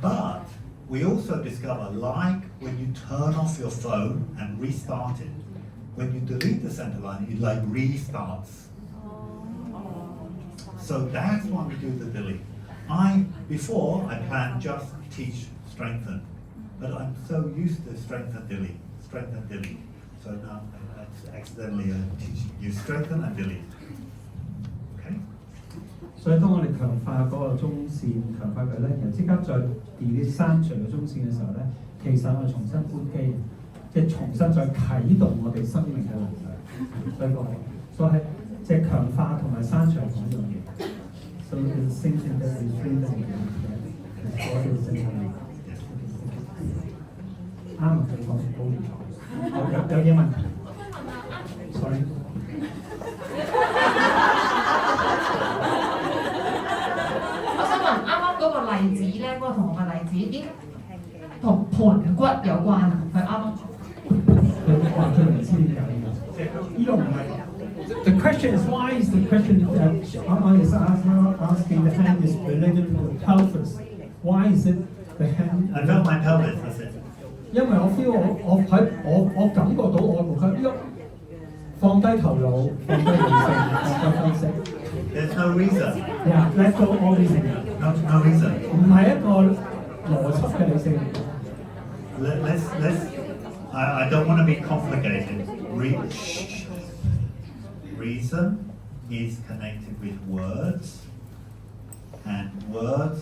But we also discover, like when you turn off your phone and restart it, when you delete the center line, it like restarts. So that's why we do the delete. Before I planned just teach strengthen, but I'm so used to strengthen, delete. So now I accidentally teach you strengthen and delete. Okay? 所以當我哋強化嗰個中線，強化佢咧，然後即刻再 delete 刪除個中線嘅時候咧，其實我重新關機，即係重新再啟動我哋生命嘅能量。所以係即係強化同埋刪除嗰樣嘢。So it's thinking that we feel that what is in the 啱啊，你講高啲錯。有嘢問？Sorry。我想問啱啱嗰個例子咧，嗰個同學嘅例子已經同盤骨有關啊？佢啱啱佢話佢唔知點解呢個唔係。The question is why is the question asking the hand is related to the pelvis? Why is it the hand? I felt my pelvis, that's it. 因為我 feel 我感覺到我覺得放低頭腦，放低理性，放低分析。There's no reason. Yeah, let's go all reason. No reason. 唔係一個邏輯嘅理性。I don't want to be complicated. Reason is connected with words, and words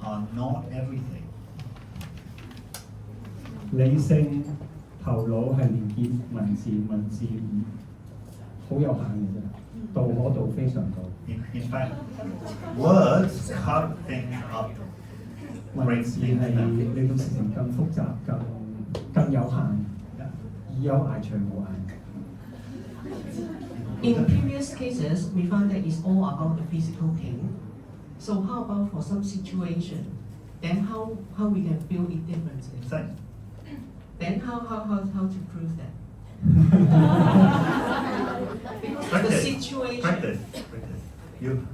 are not everything. 理性頭腦係連結文字，文字好有限嘅啫，道可道非常道。In fact, words cut things up. 文字係令到事情更複雜、更有限，以有涯隨無涯。In previous cases, we found that it's all about the physical pain. So how about for some situation, then how we can feel it differently? Same. Then how to prove that? The Practice. situation. Practice.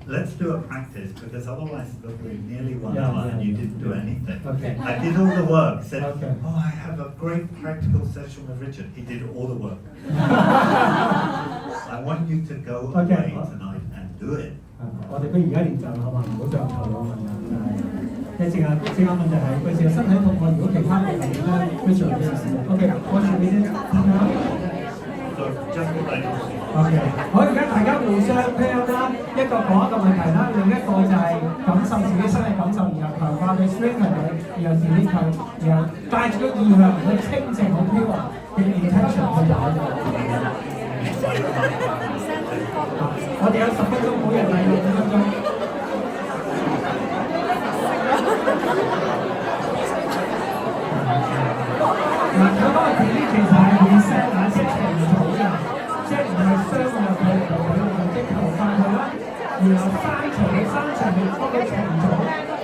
Let's do a practice, because otherwise we're nearly 1 hour and you didn't do anything. Okay. I did all the work. Said, Okay. oh, I have a great practical session with Richard. He did all the work. I want you to go Okay. away tonight and do it. 我哋不如而家練習好嘛？唔好再頭腦問啦。你淨係問題係佢淨係身體痛，我如果其他嘅問題咧，非常之少。OK， 我前面先。So just what I know. OK， 好，而家大家互相 pair 啦，一個講一個問題啦，另一個就係感受自己身體感受，然後強化你 strengthen 佢，然後自己佢，然後帶住個意向，好清靜好 pure 嘅 intention 去打咗。我哋有10分鐘，每人嚟5分鐘。嗱，佢嗰個條件其實係 reset 即係重組㗎，即係唔係傷害佢，即係求翻佢啦，然後刪除你幫佢重組，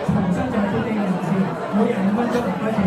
重新再編呢個意思。每人5分鐘，開始。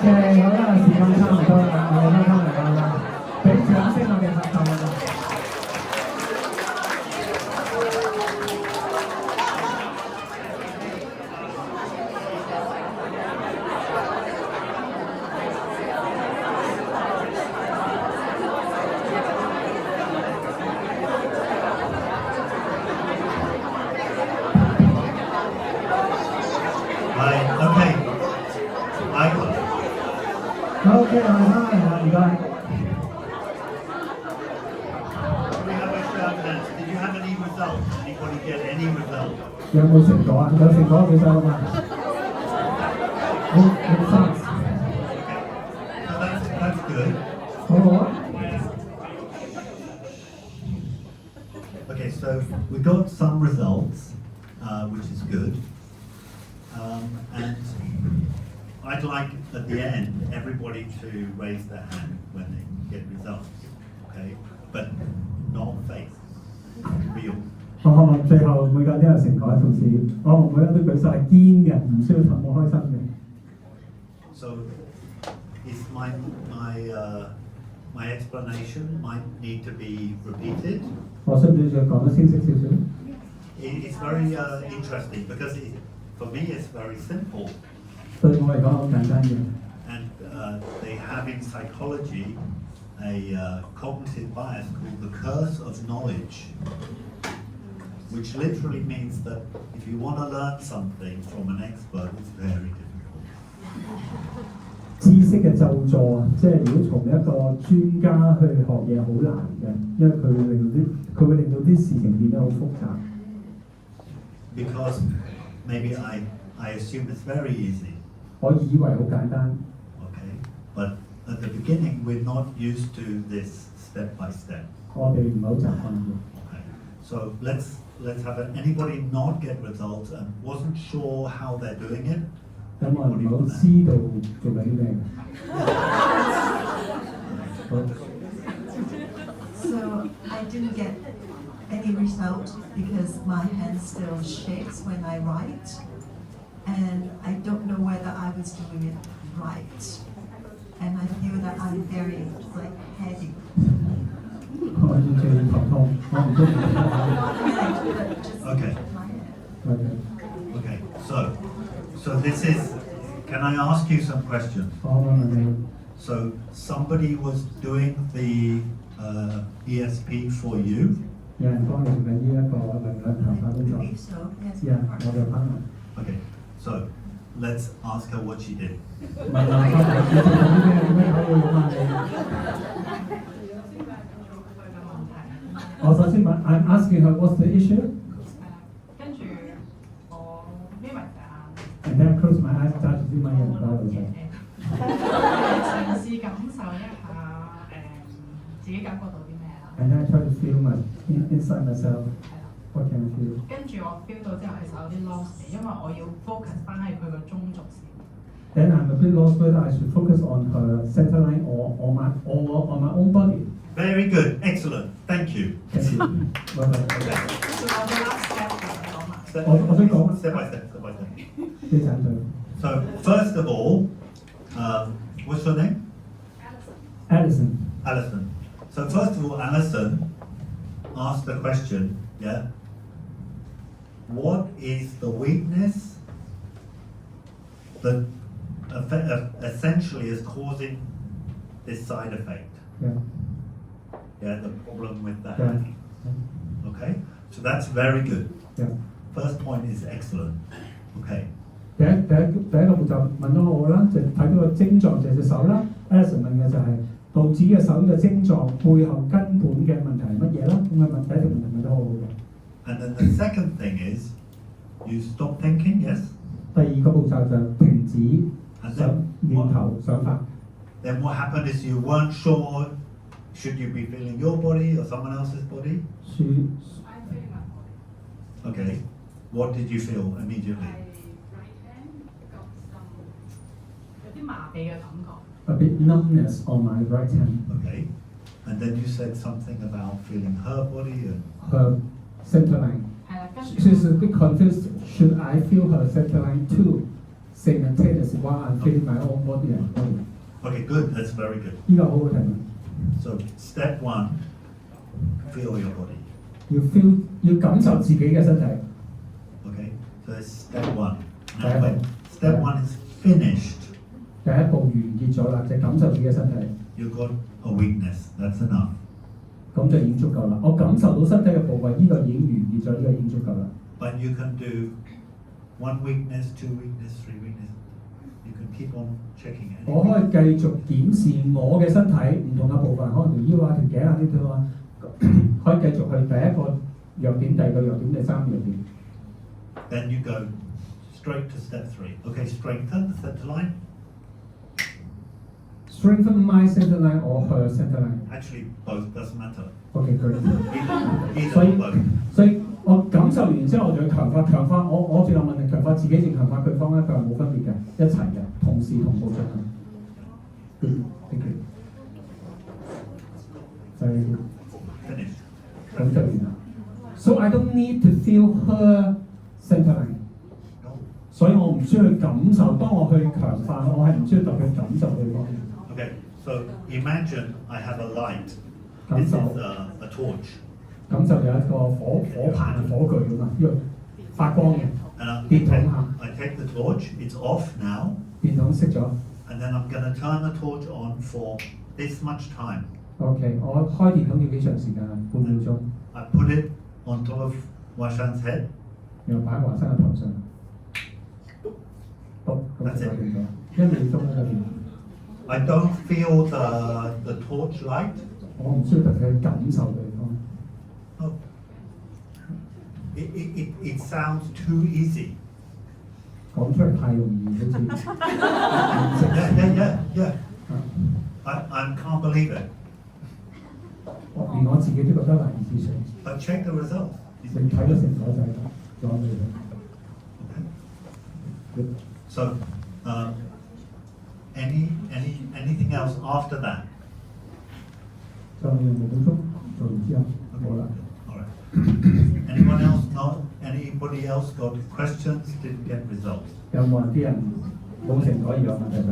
OK，好啦，時間差唔多啦，我哋翻嚟啦，俾掌聲我哋拍檔啦。Right, okay. Michael. OK，我哋翻嚟啦，唔該。We have a show of hands. Did you have any results? Anybody get any results? 有冇成果啊？有成果舉手啊嘛。好，results。 So that's good. 好好啊。 Okay, so we got some results, which is good. And I'd like at the end everybody to raise their hand when they get results, okay? But not face, real. 我可唔可以最後每個人都有成果嘅同時，我唔每個人都舉手係堅嘅，唔需要氹我開心嘅。So is my explanation might need to be repeated. 我需唔需要講得清晰少少？ It's very interesting because for me it's very simple. 對我嚟講好簡單嘅。 And they have in psychology a cognitive bias called the curse of knowledge, which literally means that if you want to learn something from an expert, it's very difficult. 知識嘅咒詛啊，即係如果從一個專家去學嘢好難嘅，因為佢會令到啲事情變得好複雜。 Because maybe I assume it's very easy. 我以為好簡單， Okay, but at the beginning we're not used to this step by step. 我哋唔係好習慣嘅。 Okay, so let's have anybody not get results and wasn't sure how they're doing it. 咁我唔係好知道做緊啲咩嘅。好。 So I didn't get any result because my hand still shakes when I write, and I don't know whether I was doing it right, and I feel that I'm very like heady. 我完全頭痛，我唔中意。 Okay. OK， Okay, so this is, can I ask you some questions? 我問你， So somebody was doing the ESP for you. 有人幫你做緊呢一個能量強化工 I 作？ believe so. Yes. 有，我嘅 partner。 Okay, so let's ask her what she did. 問下 partner 你做緊啲咩？點解可以咁問你？我首先問 ，I'm asking her what's the issue? 跟住我眯埋隻眼， And then I close my eyes，揸住支咪然後打到佢。嘗試感受一下自己感覺到啲咩啦。 And then I try to feel my inside myself. 係啦， What can I feel? 跟住我 feel 到之後其實有啲 lost 嘅，因為我要 focus 翻喺佢個中軸線。 Then I'm a bit lost whether I should focus on her center line or on my own body. Very good, excellent, thank you. Thank you. 拜拜。 跟住我嘅 last step 就講埋。 Step, 我想講 step by step, step by step. 非常對。 So first of all, what's your name? Alison. Alison. So first of all, Alison asked the question, yeah, what is the weakness that essentially is causing this side effect? Yeah. Yeah, the problem with the Yeah. hand. Okay, so that's very good. Yeah. First point is excellent. Okay. 第一個步驟問到我啦，就睇到個症狀就係隻手啦。Alison 問嘅就係導致嘅手嘅症狀背後根本嘅問題係乜嘢啦？咁嘅第一條問題問得好好嘅。 And then the second thing is, you stop thinking, yes? 第二個步驟就停止 And 想 then 念頭想法。 Then what happened is you weren't sure, should you be feeling your body or someone else's body? She I'm feeling my body. Okay. What did you feel immediately? My right hand got some 有啲麻痹嘅感覺。 a bit numbness on my right hand. Okay. And then you said something about feeling her body and Her center line. 係啦，跟住 She's a bit confused. Should I feel her center line too? simultaneously while I'm feeling my own body and body。 Okay, good. That's very good. 呢個好好聽。 So step one, feel your body. 要感受自己嘅身體。 Okay, so that's step one. Now Yeah. when step one is finished, 第一步完結咗啦，就係感受自己嘅身體， you got a weakness. That's enough. 咁就已經足夠啦。我感受到身體嘅部位，呢個已經完結咗，呢個已經足夠啦。 But you can do one weakness, two weakness, three weakness. You can keep on checking it. 我可以繼續檢視我嘅身體唔同嘅部分，可能條腰啊、條頸啊呢啲啊，可以繼續去第一個弱點、第二個弱點、第三個弱點。 Then you go straight to step three. Okay, strengthen the center line. Strengthen my center line or her center line. Actually, both doesn't matter. Okay, great. Either 所 or 以 both. 所以我感受完之後，我就要強化。我最後問你強化自己定強化對方咧？佢話冇分別嘅，一齊嘅，同時同步進行。Thank you。就係 Finish. 咁就完啦。So I don't need to feel her center line。 No. 所以我唔需要去感受，當我去強化，我係唔需要特別感受對方。 Okay, so imagine I have a light. This 感 is 受 a torch. 感受有一個火棒、火炬咁啊，呢個發光嘅 And 電筒下， I take the torch, it's off now, 電筒熄咗。 and then I'm going to turn the torch on for this much time. OK，我開電筒要幾長時間啊？半秒鐘， I put it on top of Washan's head, 然後擺喺華生嘅頭上。好，咁就搞掂咗，1秒鐘喺入邊。 I don't feel the torch light. 我唔需要特別去感受對方。 Oh. It sounds too easy. 講出嚟太容易，好似 Yeah. I can't believe it. 連我自己都覺得難以置信。 But check the results. 你睇咗成果就係咁，攞俾你。 Okay. So, anything else after that? 就用6分鐘做完之後，冇啦。 All right. Anyone else? Anybody else got questions? Didn't get results? 有冇人啲人冇成果而有問題想？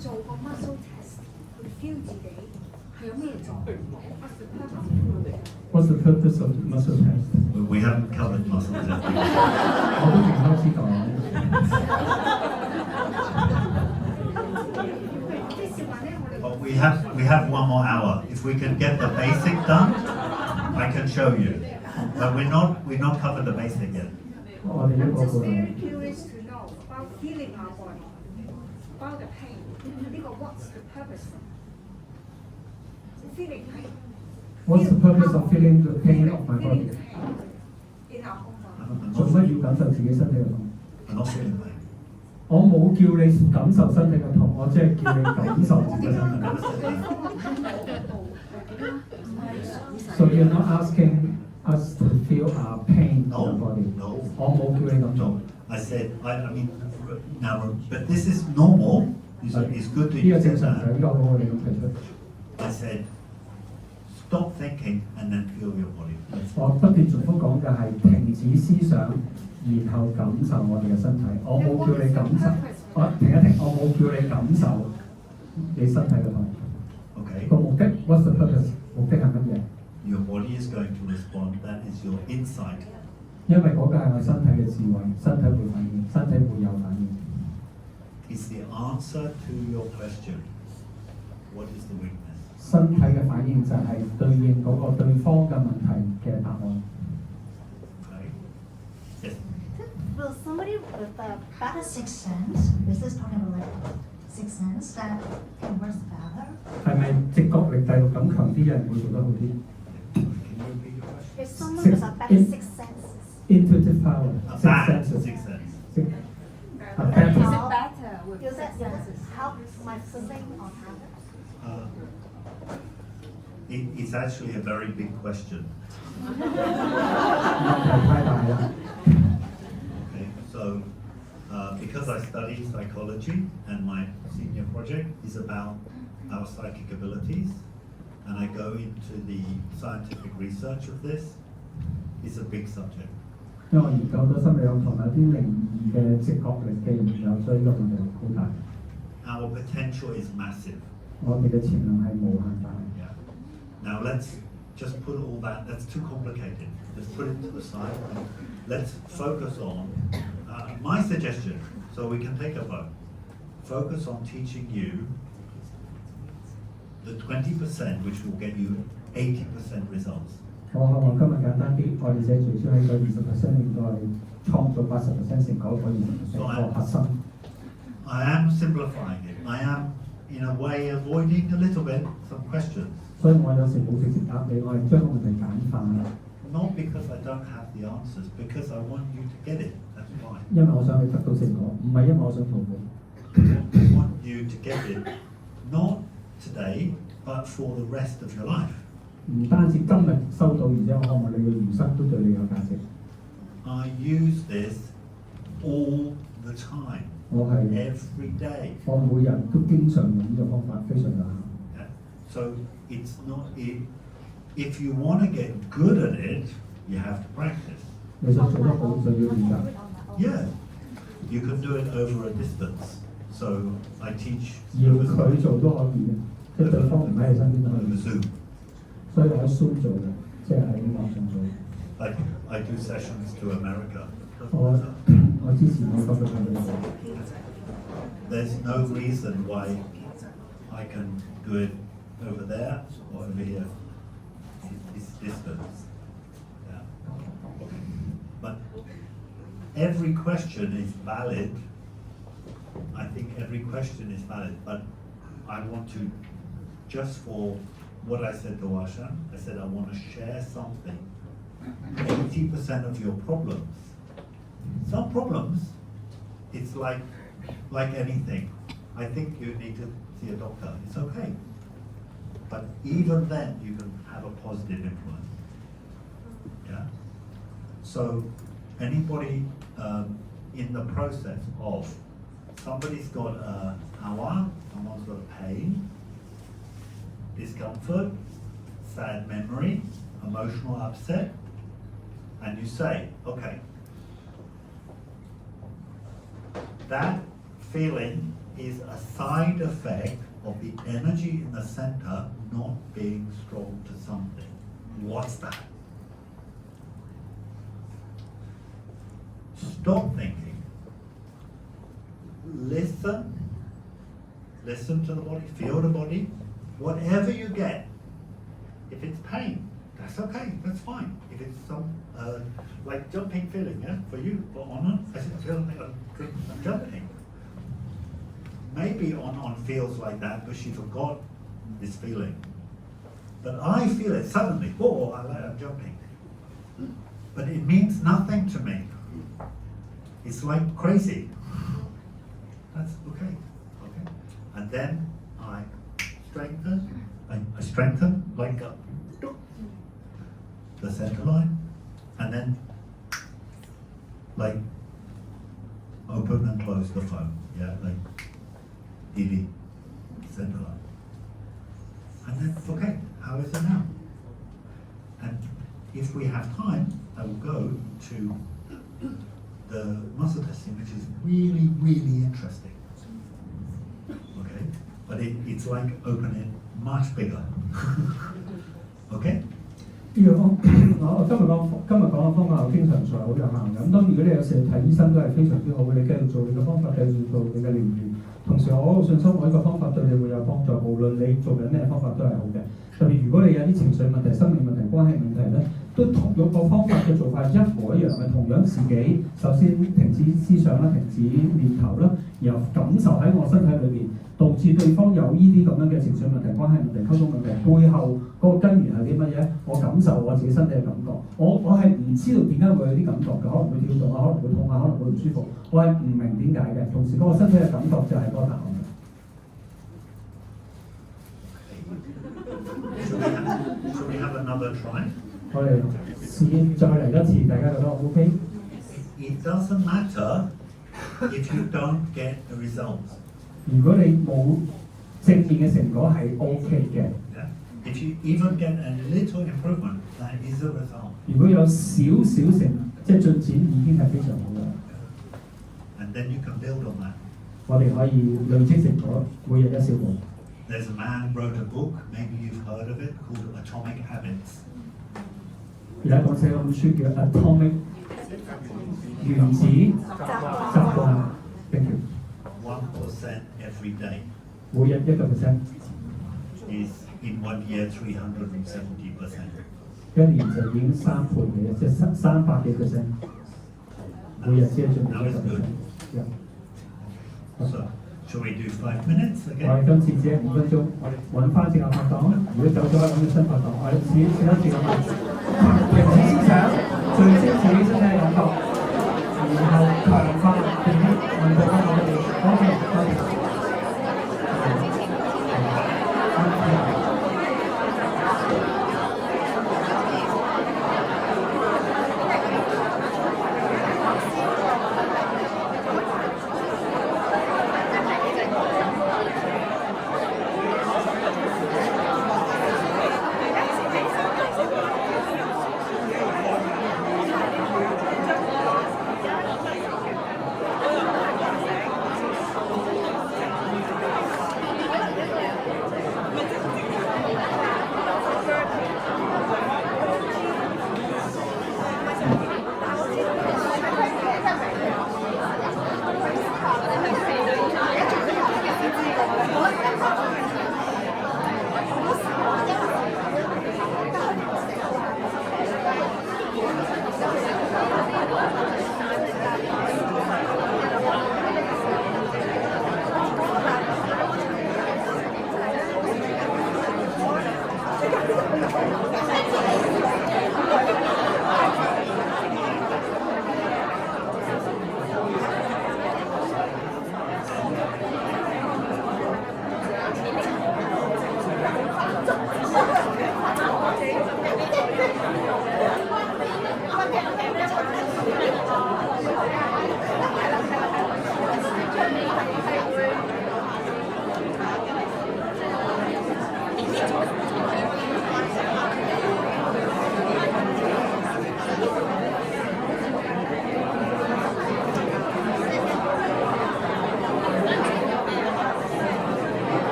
做個 muscle test 去 feel 自己係有咩作用 What's the purpose of muscle test？ We haven't covered muscle testing. 我都仲開始講。 But we have 1 more hour. If we can get the basic done, I can show you. But we're not covered the basic yet. 我哋一個 Just 個 very curious to know about feeling our body, about the pain. 呢個 what's the purpose? Feeling pain. What's the purpose of feeling the pain of my body？ in our own body. 做乜要感受自己身體嘅痛？ I'm not feeling pain. 我冇叫你感受身體嘅痛，我只係叫你感受自己身體。 Never said that. So you're not asking us to feel our pain in our No, body。 no. 我冇叫你咁做。 No. I said, I mean, now, but this is normal. It's good to 呢個 use 正 it. 常嘅，呢個好好你咁提出。 I said, stop thinking and then feel your body. 我不斷重複講嘅係停止思想，然後感受我哋嘅身體。我冇叫你感受，我停一停，我冇叫你感受你身體嘅痛。 Okay? 個目的 ，what's the purpose？ 目的係乜嘢？ Your body is going to respond. That is your insight. 因為嗰個係我身體嘅智慧，身體會反應，身體會有反應。 It's the answer to your question. What is the weakness? 身體嘅反應就係對應嗰個對方嘅問題嘅答案。 Okay? Yes. Will somebody with a better sixth sense, this is talking about like sixth sense that can work better? 係咪直覺力、第六感強啲嘅人會做得好啲 Can you repeat your question? If someone with a better sixth sense, ？Intuitive power, A six bad senses. sixth sense. A better. better with does that help my feeling or habit? It's actually a very big question. 問題太大啦。 Okay, so because I study psychology and my senior project is about our psychic abilities, and I go into the scientific research of this, it's a big subject. 因為我研究咗心理學同埋啲靈異嘅直覺力嘅研究，所以呢個問題好大。Our potential is massive. 我哋嘅潛能係無限大。Yeah. Now let's just put all that. That's too complicated. Let's put it to the side. Let's focus on my suggestion. So we can take a vote. Focus on teaching you the 20% which will get you 80% results. 我希望今日簡單啲，我哋寫聚焦喺個20%應該創造80%成果，嗰20%個核心。I am simplifying it. I am, in a way, avoiding a little bit some questions. 所以我有時冇直接答你，我係將個問題簡化。Not because I don't have the answers, because I want you to get it. That's why. 因為我想你得到成果，唔係因為我想討好。I want you to get it, not today, but for the rest of your life. 唔單止今日收到，而且我希望你嘅餘生都對你有價值。I use this all the time. 我係 every day. 我每日都經常用呢個方法，非常有效。Yeah. So it's not if you want to get good at it, you have to practice. 你想做得好就要練習。Yeah. You can do it over a distance. So I teach. 要佢做都可以嘅，即係對方唔喺你身邊都可以。Zoom. 所以我喺 Zoom 做嘅，即係喺網上做。Like I do sessions to America. 我之前我講咗佢哋。There's no reason why I can do it over there or over here. It's distance. Yeah. But every question is valid. I think every question is valid, but I want to, just for what I said to Ashan, I said I want to share something. 80% of your problems. Some problems, it's like anything. I think you need to see a doctor. It's okay. But even then, you can have a positive influence. Yeah. So, anybody in the process of somebody's got a hawa, someone's got pain, discomfort, sad memory, emotional upset, and you say, okay, that feeling is a side effect of the energy in the center not being strong to something. What's that? Stop thinking. Listen to the body, feel the body. Whatever you get, if it's pain, that's okay, that's fine. If it's some like jumping feeling, yeah, for you, for Anna, I feel like I'm jumping. Maybe On feels like that, but she forgot this feeling. But I feel it suddenly. Oh, I'm jumping. But it means nothing to me. It's like crazy. That's okay. Okay. And then I strengthen like the center line, and then like open and close the phone. Yeah, like DD center line. And then okay, how is it now? And if we have time, I will go to the muscle testing, which is really, really interesting. Okay, but it's like opening much bigger. Okay. 呢個方我今日講嘅方法我經常做，好有效嘅。咁當然如果你有時睇醫生都係非常之好嘅，你繼續做你嘅方法，繼續做你嘅療愈。同時我好信心，我呢個方法對你會有幫助，無論你做緊咩方法都係好嘅。特別如果你有啲情緒問題、生命問題、關係問題咧，都同樣個方法嘅做法一模一樣嘅。同樣自己首先停止思想啦，停止念頭啦，然後感受喺我身體裏邊，導致對方有呢啲咁樣嘅情緒問題、關係問題、溝通問題，背後嗰個根源係啲乜嘢？我感受我自己身體嘅感覺，我係唔知道點解會有啲感覺嘅，可能會跳動啊，可能會痛啊，可能會唔舒服，我係唔明點解嘅。同時嗰個身體嘅感覺就係嗰個答案。Should we have another try? 我哋試再嚟一次，大家覺得 OK？ It doesn't matter if you don't get the results. 如果你冇正面嘅成果係 OK 嘅。Yeah? If you even get a little improvement, that is a result. 如果有少少即係進展已經係非常好啦。And then you can build on that. 我哋可以累積成果，每日一小步。There's a man wrote a book, maybe you've heard of it, called Atomic Habits. 而家講寫嗰本書叫 Atomic 原子習慣。Thank you。1% every day 每日1% is in 1 year 370%. 一年就已經3倍嘅，即係300幾%。每日先進步1%。So, shall we do 5 minutes 我 again? 哋今次只係5分鐘，我哋揾翻正嘅拍檔。如果走咗揾個新拍檔，我哋試一試咁平時思想，聚焦自己身體嘅感覺，然後強化並且運動翻我哋。多謝。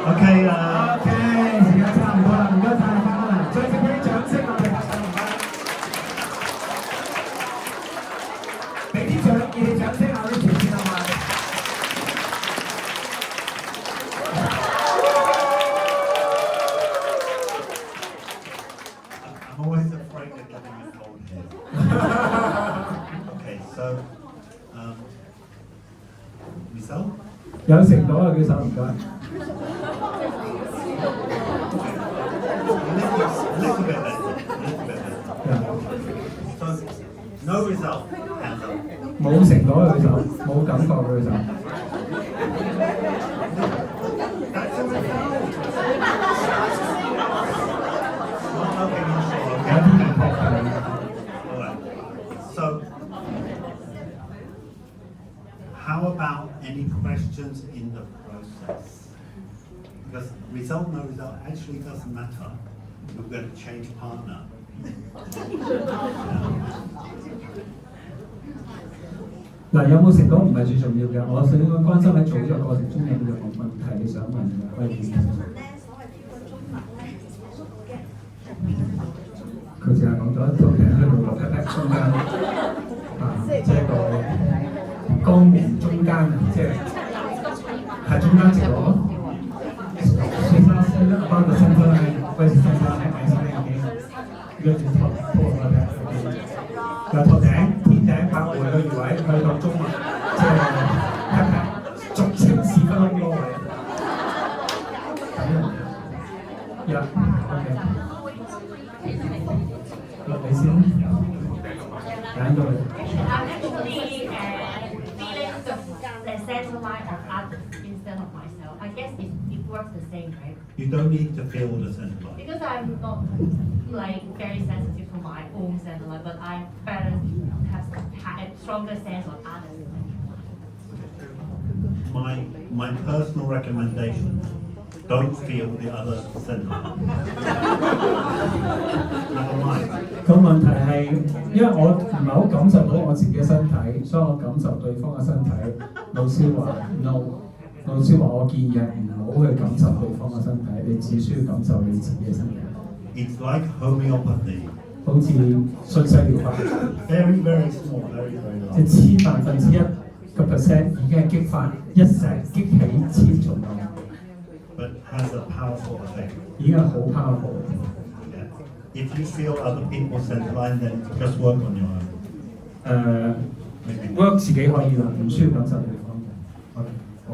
OK， OK， 時間差唔多啦，唔該晒大家啦，再次俾啲掌聲我哋拍手唔該，俾啲熱烈掌聲我哋前線好嘛？ I'm always afraid of getting a cold head. Okay, so, result? 有食到啊，舉手唔該。 A little bit better. So, no result, hands up. 冇食到啊，舉手，冇感覺嘅舉手。 That's a result. Not looking unsure, 有 okay? 啲唔確定。 Alright. So, how about any questions in the process? Because result, no result actually doesn't matter. We're going to change partner. 嗱，有冇食到唔係最重要嘅，我想關心喺做呢個過程中有冇任何問題你想問嘅，可以點？佢淨係講咗一條頸喺度落 pat 中間，即係個肛門中間，即係中間直落。about the center line, where's the center line? I see it again. You have to talk about that. 由頭頂天頂拍回個魚位去到中環，即係 pat pat， 俗稱屎忽窿嗰位。Yeah, okay. 你先，揀到你。I'm actually feeling the center line of others instead of myself. I guess it works the same, right? You don't need to feel the center line. Because I'm not like very sensitive to my own center line, but I'm better have a stronger sense of others. My personal recommendation: don't feel the other center line. Never mind. 個問題係，因為我唔係好感受到我自己嘅身體，所以我感受對方嘅身體。老師話 no， 老師話我建議唔好去感受對方嘅身體，你只需要感受你自己嘅身體。It's like homeopathy. 好似信息療法 Very, very small, very, very 即 low. 係1/1000%已經係激發一石激起千重浪， But has a powerful effect. 已經係好 powerful。 Yeah. If you feel other people's center line, then just work on your own. work 自己可以啦，唔需要感受對方嘅。OK， 好。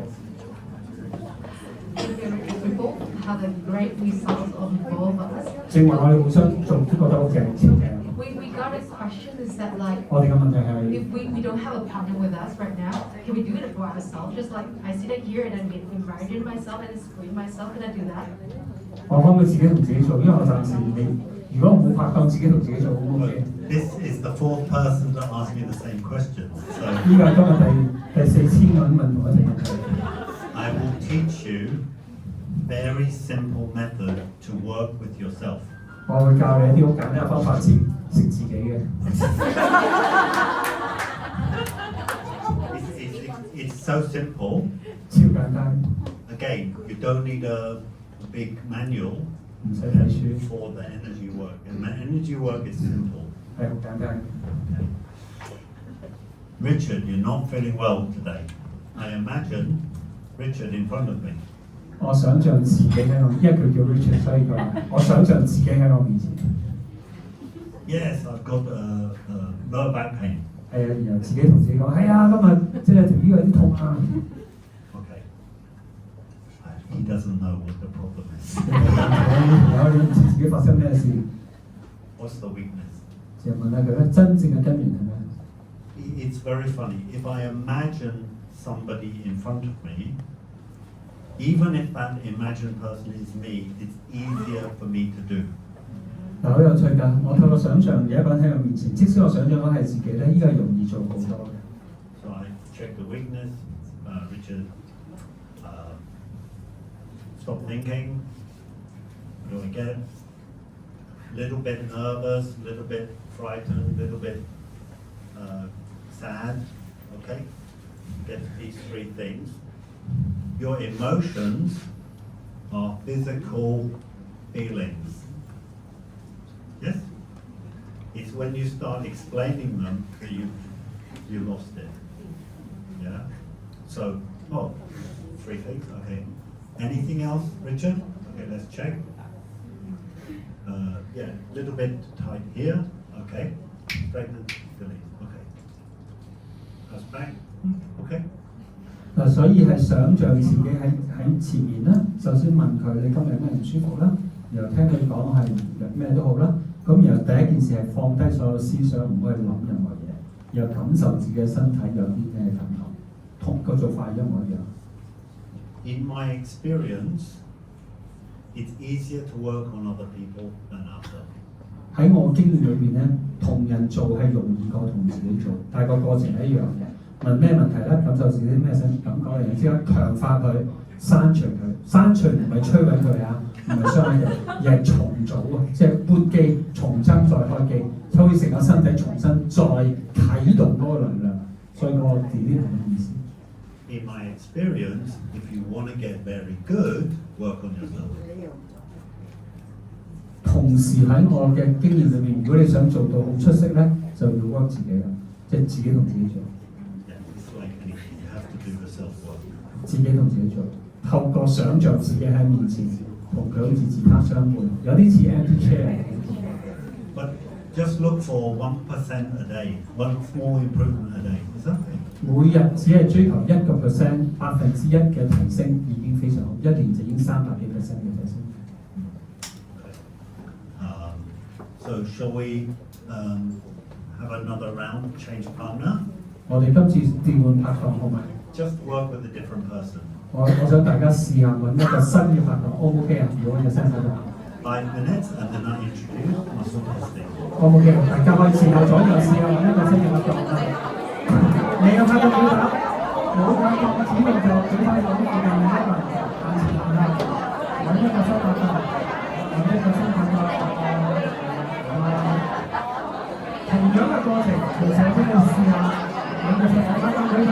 We both have a great result on both of us. 正話我哋互相做都覺得好正，超正。 We got a question is that like 我哋嘅問題係。 if we don't have a partner with us right now, can we do it for ourselves? Just like I sit here and then get invited myself and screen myself, can I do that? 我可唔可以自己同自己做？因為我暫時未，如果我冇拍檔，自己同自己做 O K。 This is the fourth person to ask me the same question. So 依個係今日第4000個人問同一條問題。 I will teach you very simple method to work with yourself. 我會教你一啲好簡單嘅方法識自己嘅。It's so simple. 超簡單。 Again, you don't need a big manual 唔使睇書。 for the energy work. And the energy work is simple. 係好簡單。 Richard, you're not feeling well today. I imagine Richard in front of me. 我想象自己喺我，因為佢叫 Richard， 所以佢話我想象自己喺我面前。 Yes, I've got lower back pain. 係啊，然後自己同自己講：係啊，今日即係條腰有啲痛啊。 Okay. He doesn't know what the problem is. 然後你唔知自己發生咩事， What's the weakness? 就問下佢咧，真正嘅根源係咩？ It's very funny. If I imagine somebody in front of me, even if that imagined person is me, it's easier for me to do. 嗱，好有趣㗎！我透過想像有一個人喺我面前，即使我想像緊係自己咧，依個係容易做好多嘅。 So I check the weakness. Richard, stop thinking. What do I get? Little bit nervous, little bit frightened, little bit sad. Okay, get these three things. Your emotions are physical feelings. Yes? It's when you start explaining them that you lost it. Yeah? So, 3 things, okay. Anything else, Richard? Okay, let's check. Yeah, a little bit tight here, okay. Pregnant feelings, okay. How's back? Okay. 所以係想像自己喺前面啦，首先問佢你今日有咩唔舒服啦，然後聽佢講係咩都好啦，咁然後第一件事係放低所有思想，唔好去諗任何嘢，然後感受自己嘅身體有啲咩感覺，同個做法一模一樣。In my experience, it's easier to work on other people than ourselves. 喺我經驗裏邊咧，同人做係容易過同自己做，但係個過程係一樣嘅。問咩問題咧？感受自己咩想感覺嚟，之後強化佢，刪除佢。刪除唔係摧毀佢啊，唔係傷害佢，而係重組啊，即係撥機，重新再開機，好似成個身體重新再啟動嗰個能量。所以個 delete 係咩意思？ In my experience, if you want to get very good, work on yourself. 同時喺我嘅經驗裏面，如果你想做到好出色咧，就要 work 自己啦，即係自己同自己做。自己同自己做，透過想像自己喺面前，同佢好似自他相伴，有啲似 empty chair。But just look for 1% a day, one small improvement a day. Is that right? 每日只係追求1%，1%嘅提升已經非常好，一年就已經300幾%嘅提升。So shall we have another round, change partner? 我哋今次調換拍檔好嗎？ Just work with a different person. 我想大家試下揾一個新嘅拍檔 ，O 唔 OK 啊？如果揾個新拍檔。5 minutes and then I introduce muscle testing. O 唔 OK？大家可以前後左右試下揾一個新嘅拍檔啊！你有拍檔舉手，冇拍檔嘅指導就舉翻手附近另一個人向前行啦，揾一個新拍檔，揾一個新拍檔。同樣嘅過程，其實俾你試下揾個新拍檔舉手。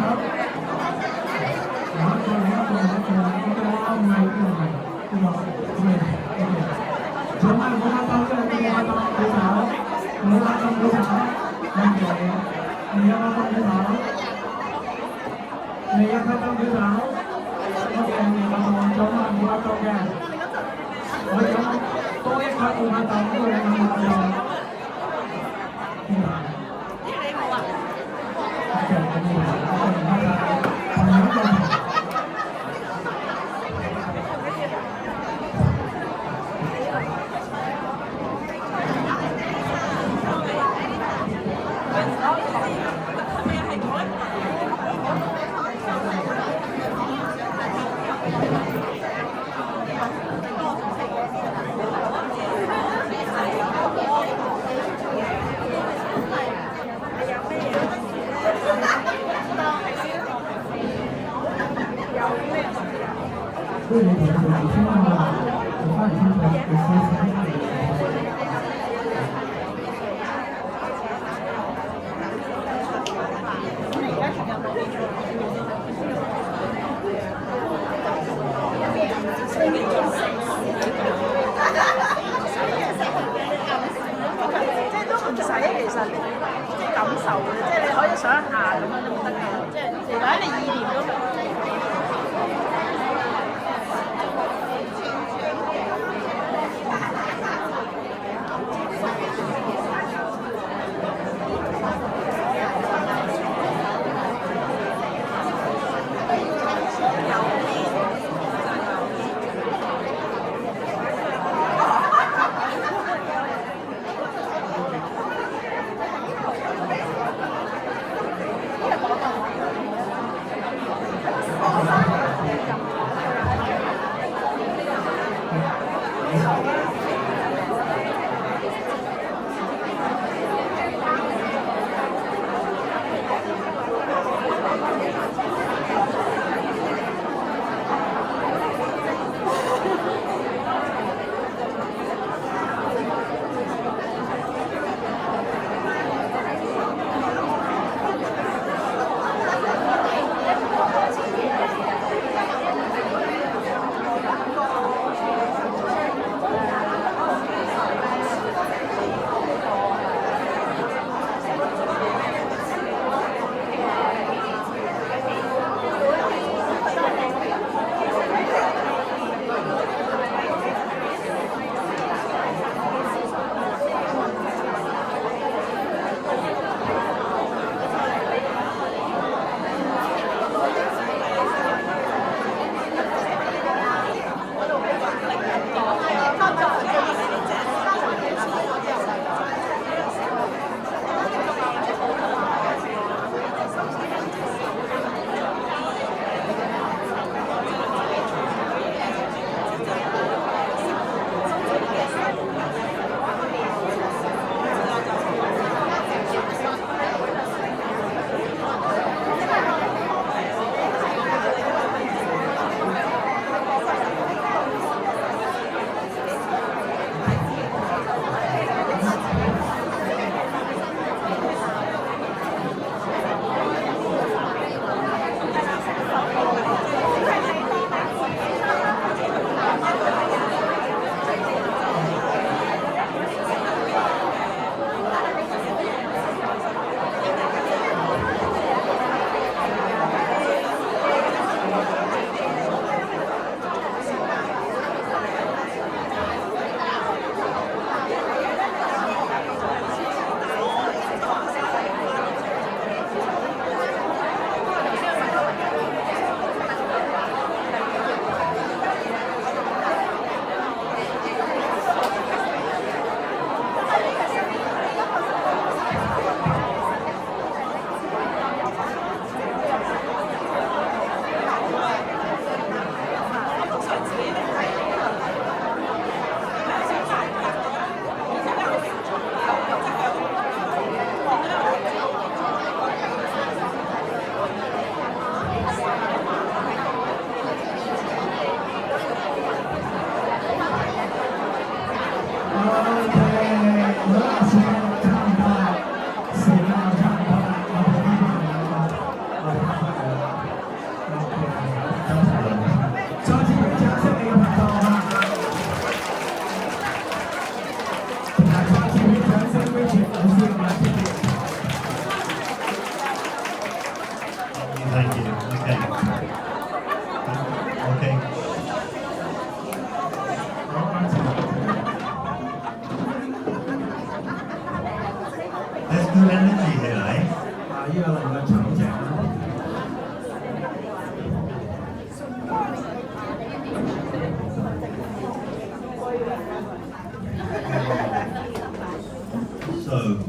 So,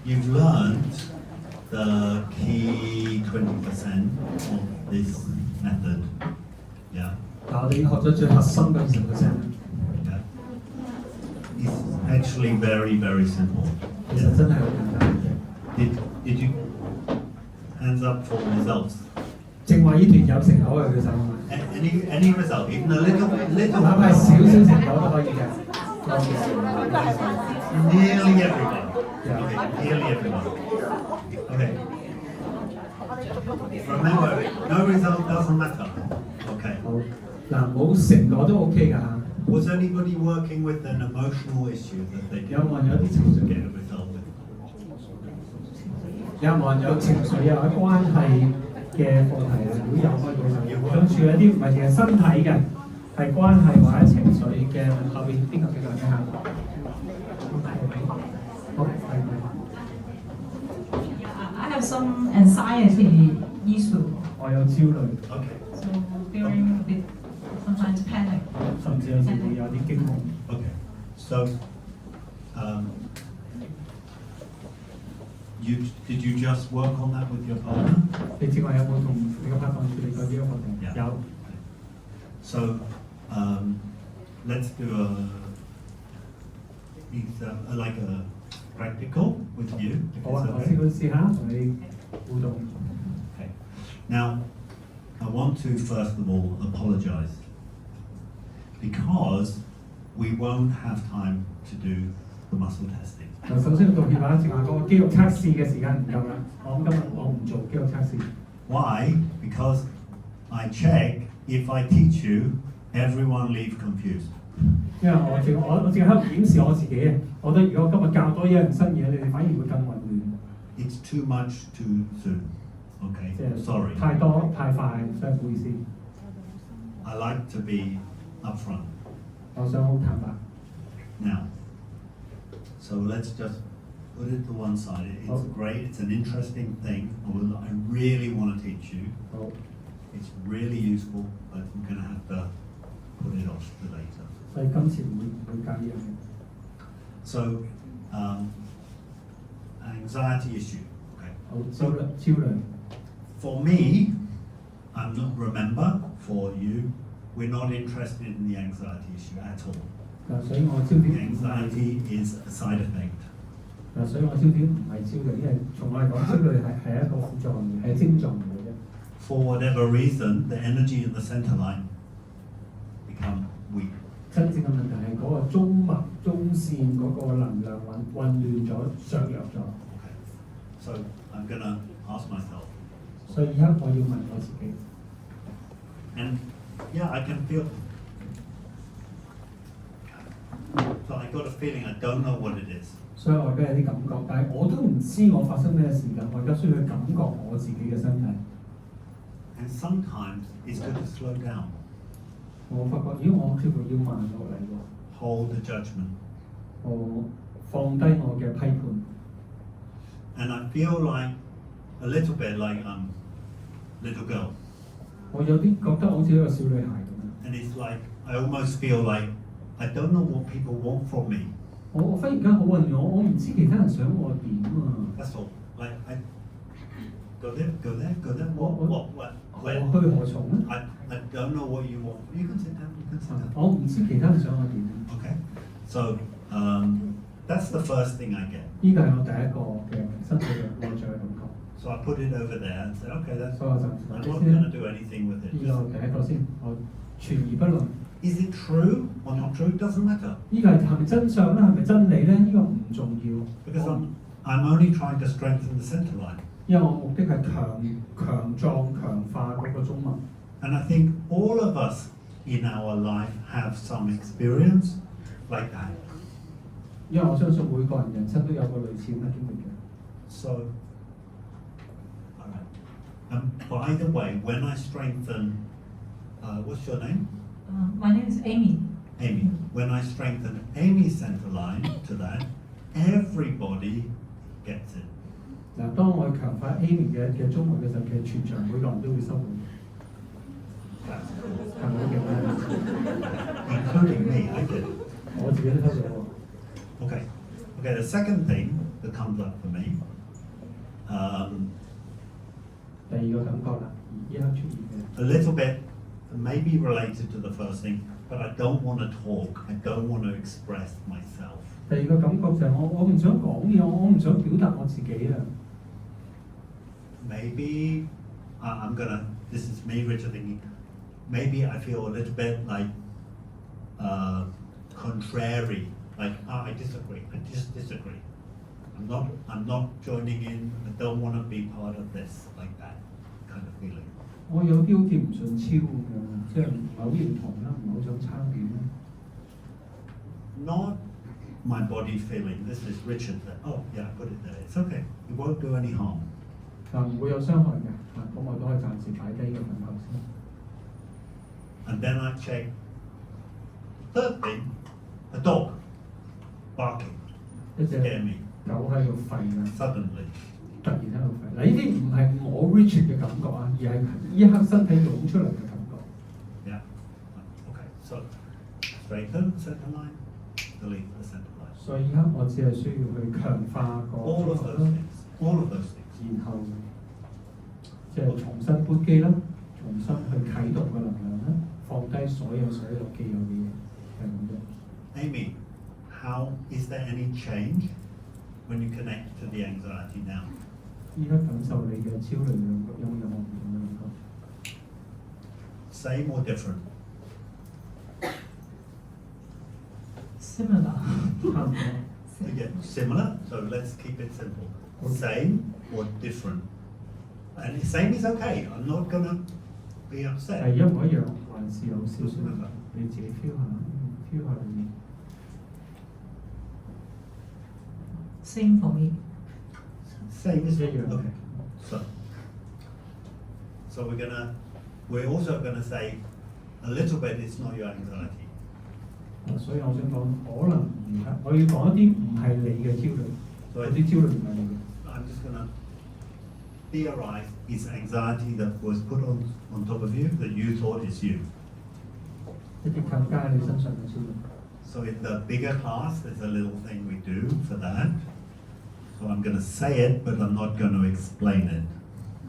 you've learned the key 20% of this method, yeah? 但我哋已經學咗最核心嘅20%。Yeah. It's actually very, very simple. 其實真係好簡單嘅。Did you hands up for results? 正話呢段有成果嘅舉手啊嘛。Any result, even a little. 哪怕係少少成果都可以嘅。Nearly everyone. Okay, nearly everyone. Okay. Remember, no result doesn't matter. Okay. 好，嗱冇成果都 OK 㗎嚇。Was anybody working with an emotional issue that they 有冇人有啲情緒 get a result with? 有冇人有情緒啊、關係嘅課題啊？如果有開舉手。想處理一啲唔係淨係身體嘅，係關係或者情緒嘅後邊邊個舉手睇下？好，係。I have some anxiety issue. 我有焦慮。 Okay. So feeling a bit sometimes panic. 甚至有時會有啲驚恐。 Okay. So, did you just work on that with your partner? 你正話有冇同你個拍檔處理過呢個課題？ Yeah. 有。So, let's do like a practical with you. If 好啊， it's 我 okay. 試下同你互動。 Okay. Now, I want to first of all apologize because we won't have time to do the muscle testing. 首先要道歉啊，正話嗰個肌肉測試嘅時間唔夠啦，我今日我唔做肌肉測試。 Why? Because I check if I teach you, everyone leave confused. 因為我淨係喺度檢視我自己啊，我覺得如果今日教多一樣新嘢，你哋反而會更混亂。 It's too much too soon. Okay. 即係 Sorry. 太多太快，所以唔好意思。 I like to be upfront. 我想好坦白。 Now, so let's just put it to one side. It's Oh. great. It's an interesting thing. I really want to teach you. 好， It's really useful, but I'm going to have to put it off to later. 所以今次唔會教呢樣嘢。 So, anxiety issue. Okay. 好，焦慮。 For me, remember, for you, we're not interested in the anxiety issue at all. 嗱，所以我焦 The 點唔係 anxiety is a side effect. 嗱，所以我焦點唔係焦慮，因為從我嚟講，焦慮係一個副作用，係症狀嚟嘅啫。 For whatever reason, the energy in the center line become weak. 真正嘅問題係嗰個中脈中線嗰個能量混亂咗、削弱咗。 Okay. So I'm gonna ask myself. 所以而家我要問我自己。 And yeah, I can feel. So I got a feeling I don't know what it is. 所以我而家有啲感覺，但係我都唔知我發生咩事㗎，我而家需要去感覺我自己嘅身體。 And sometimes it's good to slow down. 我發覺，咦，我似乎要慢落嚟喎。 Hold the judgment. 我放低我嘅批判。 And I feel like a little bit like I'm a little girl. 我有啲覺得好似一個小女孩咁樣。 And it's like I almost feel like I don't know what people want from me. 我忽然間好混亂，我唔知其他人想我點啊！ That's all. Like I go there, go there, go there. What? 何 Where? 去何從咧？ I don't know what you want. You can sit down. You can sit down. 我唔知其他人想我點。 Okay. So that's the first thing I get. 呢個係我第一個嘅身體嘅內在嘅感覺。 So I put it over there and say, okay, that's. 所以我就 I'm 嗱 not 先 going to do anything with 呢 it. 個第一個先，我存而不論。 Is it true or not true? Doesn't matter. 呢個係咪真相咧？係咪真理咧？呢個唔重要。 Because I'm only trying to strengthen the center line. 因為我目的係強壯強化嗰個中脈。 And I think all of us in our life have some experience like that. 因為我相信每個人人生都有個類似咁嘅經歷嘅。 So, all right. By the way, when I strengthen, what's your name? My name is Amy. Amy. When I strengthen Amy's center line to that, everybody gets it. 嗱，當我強化 Amy 嘅中脈嘅時候，其實全場每個人都會收到。 That's cool. 係咪好勁咧？ including me, I did. 我自己都收到。 Okay. Okay, the second thing that comes up for me, 第二個感覺啦，而依刻出現嘅。 a little bit maybe related to the first thing, but I don't want to talk, I don't want to express myself. 第二個感覺就係我唔想講嘢，我唔想表達我自己啊。 Maybe this is me, Richard, thinking, maybe I feel a little bit like contrary, like I disagree, I just disagree. I'm not joining in, I don't want to be part of this, like that kind of feeling. 我有啲好似唔順超咁樣，即係唔係好認同啦，唔係好想參與啦。 Not my body feeling, this is Richard that, oh yeah, I put it there, it's okay, it won't do any harm. 但唔會有傷害嘅，咁我都可以暫時擺低呢個感覺先。 And then I check, third thing, a dog barking, 一隻 scare me 狗喺度吠啊， suddenly. 突然喺度吠。嗱，呢啲唔係我 Richard 嘅感覺啊，而係呢一刻身體湧出嚟嘅感覺。 Yeah, okay, so straighten the center line, delete the center line. 所以依刻我只係需要去強化個 All of those things, all of those things. 然後即係重新撥機啦，重新去啟動個能量啦，放低所有既有嘅嘢，係咁啫。 Amy, how is there any change when you connect to the anxiety now? 依家感受你嘅焦慮有冇唔同嘅感覺？ Same or different? Similar. 差唔多。 Again, similar, so let's keep it simple. Same or different? And same is okay, I'm not gonna be 係 upset. 一模一樣，還是有少少你自己 feel 下裏面。 Same for me. Same is 一樣嘅。 okay. So we're also gonna say a little bit is not your anxiety. 所以我想講，可能而家我要講一啲唔係你嘅焦慮，嗰啲焦慮唔係你嘅。 I'm just gonna theorize is anxiety that was put on top of you that you thought is you. 一啲更加喺你身上嘅焦慮。 So in the bigger class, there's a little thing we do for that. So I'm going to say it, but I'm not going to explain it.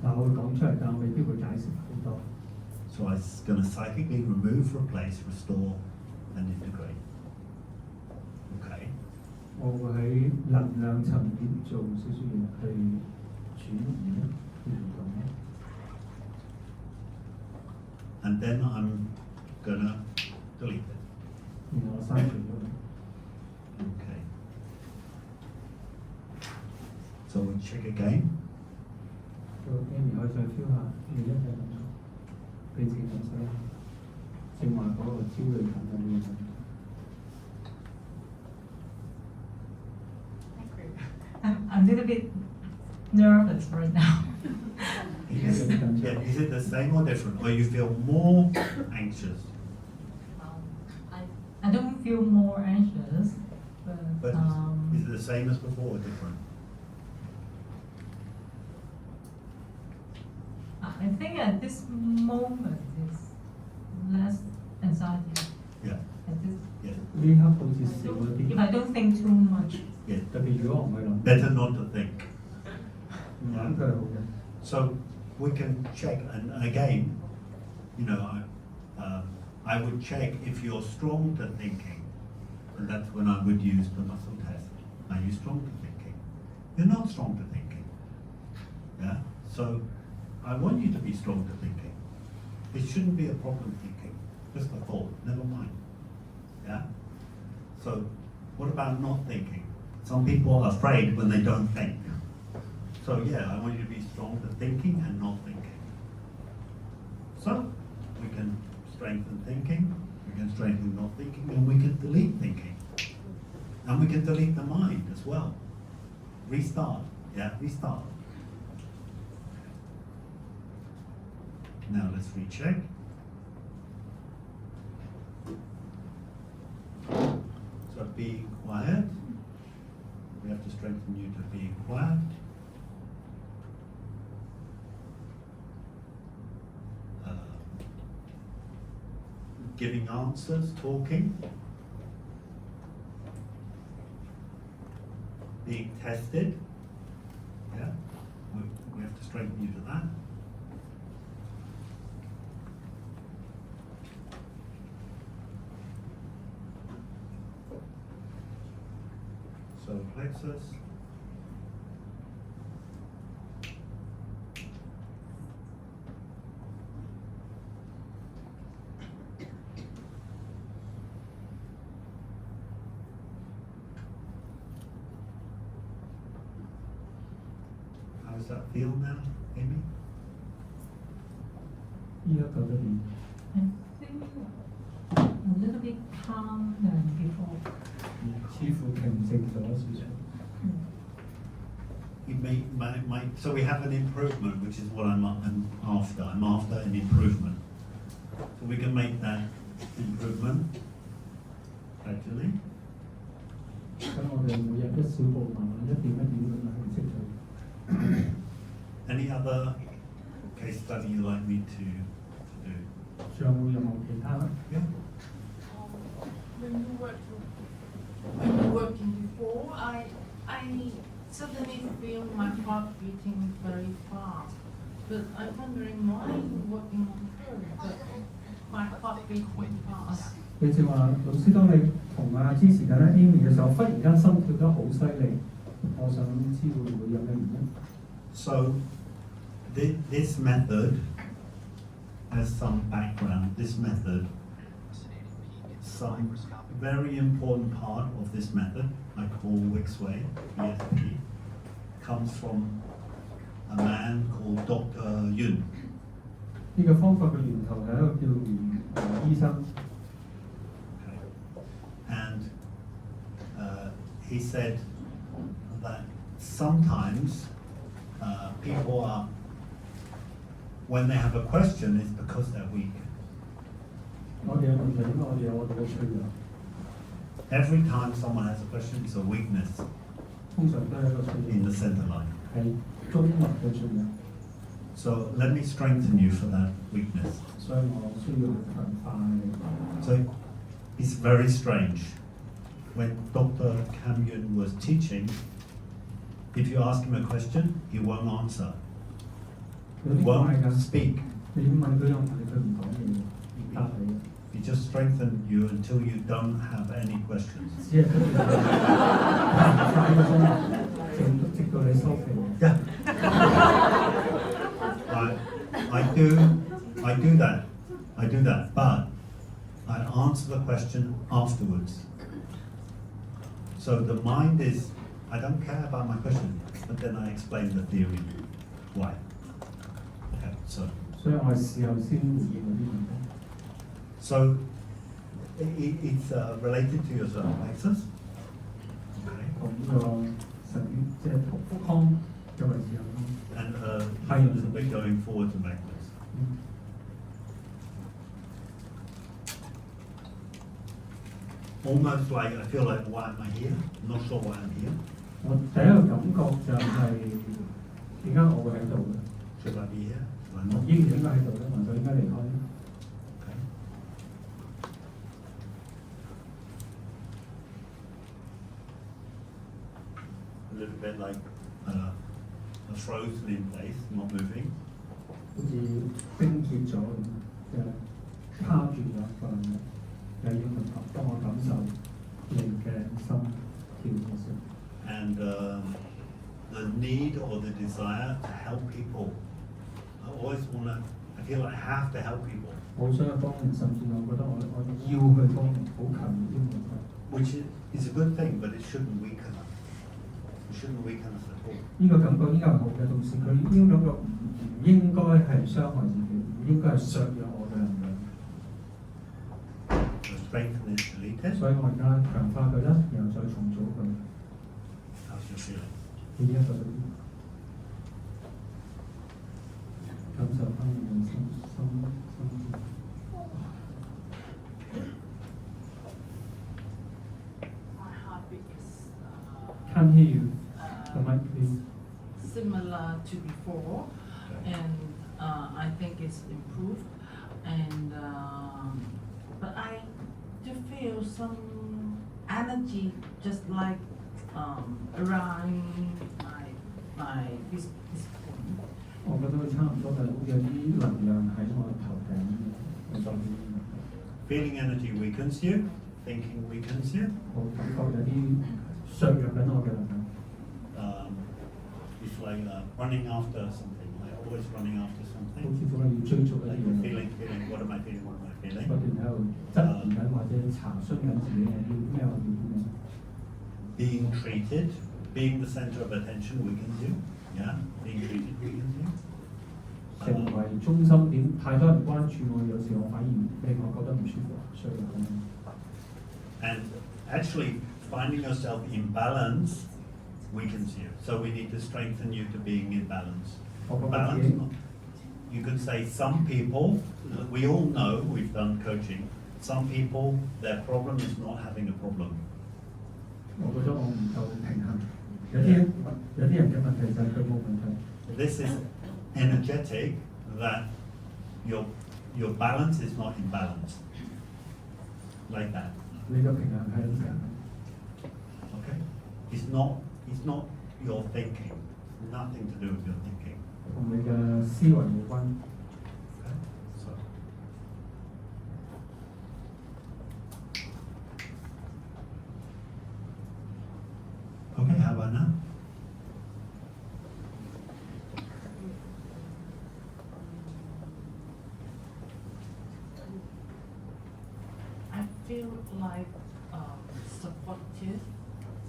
嗱，我會講出嚟，但我未必會解釋好多。 So I'm going to psychically remove, replace, restore, and integrate. Okay. 我會喺能量層面做少少嘢去轉移啦，去移動啦。 And then I'm going to delete it. 然後我刪除咗佢。 Okay. So we'll check again. 個 Amy 可以再 feel 下另一隻感覺，俾自己感受一下，正話嗰個焦慮感嘅呢個感覺。 I'm a little bit nervous right now. Is it the same or different? Or you feel more anxious? I don't feel more anxious, But is it the same as before or different? I think at this moment it's less anxiety. Yeah. At this, Yeah. 呢刻好似少咗 if 啲， I don't think too much. Yeah. 特別如果我唔係諗， Better not to think. 唔諗佢係好嘅。 So we can check, and again, you know, I would check if you're strong to thinking, and that's when I would use the muscle test. Are you strong to thinking? You're not strong to thinking. Yeah? So I want you to be strong to thinking. It shouldn't be a problem thinking, just a thought, never mind. Yeah? So what about not thinking? Some people are afraid when they don't think. So yeah, I want you to be strong to thinking and not thinking. So we can strengthen thinking, we can strengthen not thinking, and we can delete thinking. And we can delete the mind as well. Restart, yeah, restart. Now let's recheck. So being quiet, we have to strengthen you to being quiet. giving answers, talking, being tested. Yeah, we have to strengthen you to that. So plexus. How does that feel now, Amy? 依家覺得點？ I think a little bit calm than before. 似乎平靜咗少少。 You so we have an improvement, which is what I'm after. I'm after an improvement. So we can make that improvement gradually. 咁我哋每日一小步，慢慢一點一點咁樣去識佢。 Any other case study you like me to do? 仲有冇任何其他？ Yeah. When you working before, I suddenly feel my heart beating very fast. But I'm wondering why you're working on her, but my heart beating fast. 你就話老師，當你同支持緊Amy 嘅時候，忽然間心跳得好犀利，我想知會唔會有咩原因？ So this method has some background. This method, some very important part of this method, I call Wickes Way, ESP, comes from a man called Dr. Yuen. 呢個方法嘅源頭係一個叫袁醫生。 And he said that sometimes people are, when they have a question, it's because they're weak. 我哋有問題，因為我哋有我哋嘅脆弱。 Every time someone has a question, it's a weakness 通常都係一個脆弱。 in the center line. 係中立嘅脆弱。 So let me strengthen you for that weakness. 所以我需要強化你。 So it's very strange. When Dr. Yuen was teaching, if you ask him a question, he won't answer. He won't speak. 你問佢有問題，佢唔講嘢，唔答你。 He just strengthened you until you don't have any questions. 只係不斷快個方法，直到你收皮。 Yeah. I do that, but I answer the question afterwards. So the mind is, I don't care about my question, but then I explain the theory. Why? Okay, so. 所以我係事後先回應嗰啲問題。 So it's related to your solar plexus. Okay. 同呢個神經即係腹腔嘅位置有關。 And a little bit going forwards and backwards. Almost like I feel like, why am I here? I'm not sure why I'm here. 我第一個感覺就係點解我會喺度嘅？ Should I be here? Should I 我 not? 應唔應該喺度咧？還是應該離開咧？ Okay. A little bit like a frozen in place, not moving. 好似冰結咗咁，即係卡住咗個人嘅，又要幫我感受你嘅心跳嘅聲。 And the need or the desire to help people. I always I feel like I have to help people. 我想去幫人，甚至我覺得我要去幫人，好強烈嘅覺得。 Which is a good thing, but it shouldn't weaken us. It shouldn't weaken us at all. 呢個感覺應該係好嘅，同時佢呢種感覺唔應該係傷害自己，唔應該係削弱我嘅能量。 So strengthen it, delete it. 所以我而家強化佢啦，然後再重組佢。 How's your feeling? 呢一個感受翻你嘅心。 My heartbeat is Can't hear you. The mic, please. similar to before, and I think it's improved. And but feel some energy just like around this point. 我覺得差唔多係有啲能量喺我頭頂，我就 Feeling energy weakens you, thinking weakens you. 我感覺有啲削弱緊我嘅能量。It's like running after something, like always running after 好 something. 似總係要追逐一 Like 啲嘢， feeling, what am I feeling, what am I 不 feeling? 斷喺度質疑緊或者查詢緊自己我要咩，我要啲咩。 Being treated, being the center of attention weakens you. Yeah, being treated weakens you. 成為中心點，太多人關注我，有時我反而令我覺得唔舒服，所以咁。And actually, finding yourself in balance weakens you. So we need to strengthen you to being in balance. Balance. You could say some people, we all know, we've done coaching, some people, their problem is not having a problem. 我覺得我唔夠平衡，有啲人嘅問題就係佢冇問題。 This is energetic, that your balance is not in balance. Like that. 你嘅平衡係咁樣。 Okay? It's not your thinking. Nothing to do with your thinking. 同你嘅思維冇關。 Okay? So. Okay, how about now? I feel like supportive,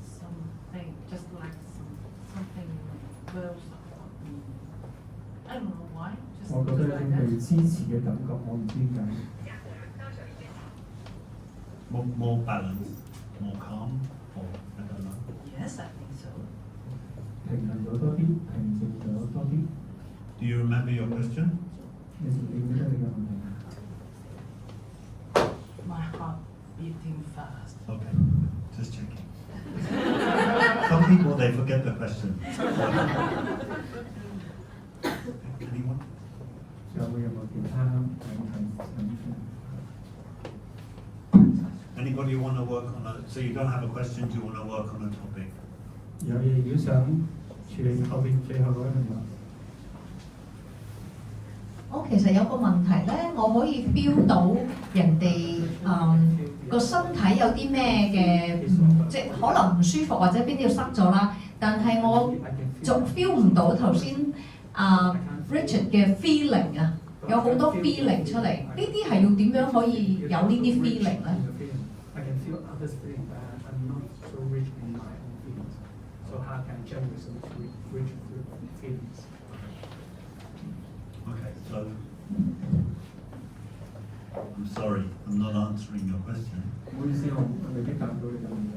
something just like something will support me. I don't know why. Just 我覺得有 like 種被 that. 支持嘅感覺，我唔知點解。 More balance, more calm, or I don't know. Yes, I think so. 平衡咗多啲，平靜咗多啲。 Do you remember your question? 你記唔記得你嘅問題？ My heart beating fast. Okay, just checking. Some people, they forget the question. Anyone? 仲有冇其他問題？ Anybody want to work on a, so you don't have a question, do you want to work on a topic? 有嘢如果想處理後邊最後嗰一個問題。我其實有個問題咧，我可以 feel 到人哋個身體有啲咩嘅，即係可能唔舒服或者邊啲要塞咗啦，但係我仲 feel 唔到頭先Richard 嘅 feeling 啊，有好多 feeling 出嚟，呢啲係要點樣可以有呢啲 feeling 咧？ I can feel others feeling, but I'm not so rich in my own feelings. So how can I generate so rich feelings? Okay, so I'm sorry, I'm not answering your question. 唔好意思，我未必答到你嘅問題。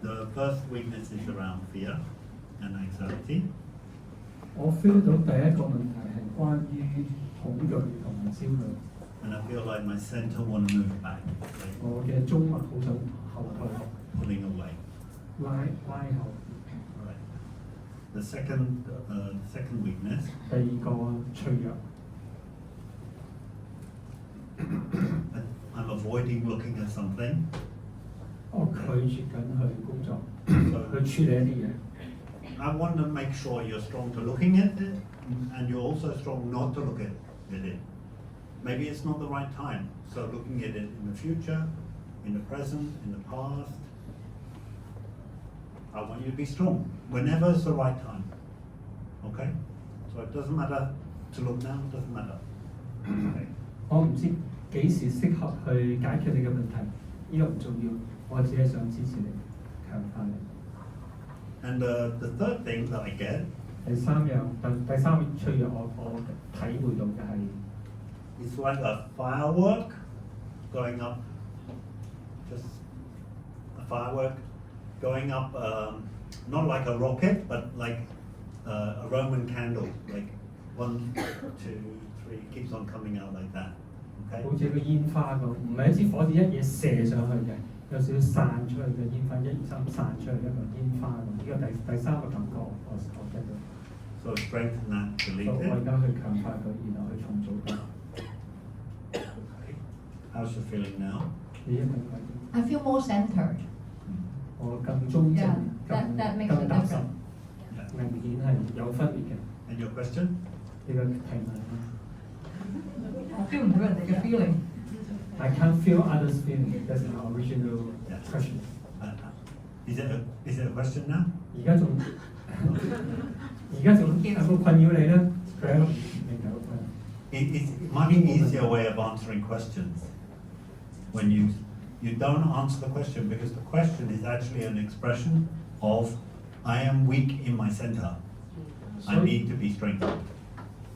The first weakness is around fear and anxiety. 我 feel 到第一個問題係關於恐懼同埋焦慮。 And I feel like my center want to move back, like 我嘅中脈好想後退， pulling away. 拉後。 Right. The second weakness 第二個脆弱， I'm avoiding looking at something. 我拒絕緊去工作， So 去處理一啲嘢。 I want to make sure you're strong to looking at it, and you're also strong not to look at it. Maybe it's not the right time. So looking at it in the future, in the present, in the past. I want you to be strong. Whenever is the right time. Okay? So it doesn't matter to look now, it doesn't matter. Okay. 我唔知幾時適合去解決你嘅問題，呢個唔重要，我只係想支持你，強化你。 And the third thing that I get 第三樣脆弱我體會到嘅係。 It's like a firework going up, just a firework going up, not like a rocket, but like a Roman candle, like 1, 2, 3, keeps on coming out like that. Okay? 好似個煙花咁，唔係一支火箭一嘢射上去嘅，有少少散出去嘅煙花，1、2、3散出去一個煙花咁。呢個第三個感覺我 get 到。 So strengthen that, 所以我而 delete it. 家去強化佢，然後去重組佢。 How's you're feeling now? 你一定係 I feel more centered. 我更中正 that makes 更 a 踏實， difference. 明顯係有分別嘅。 And your question? 你嘅提問我 feel 唔到人哋嘅 feeling. I can't feel others' feeling. That's my original question. Is it a question now? 而家仲有冇困擾你咧？佢喺度明有困。It might be an easier way of answering questions when you don't answer the question, because the question is actually an expression of I am weak in my center. I need to be strengthened.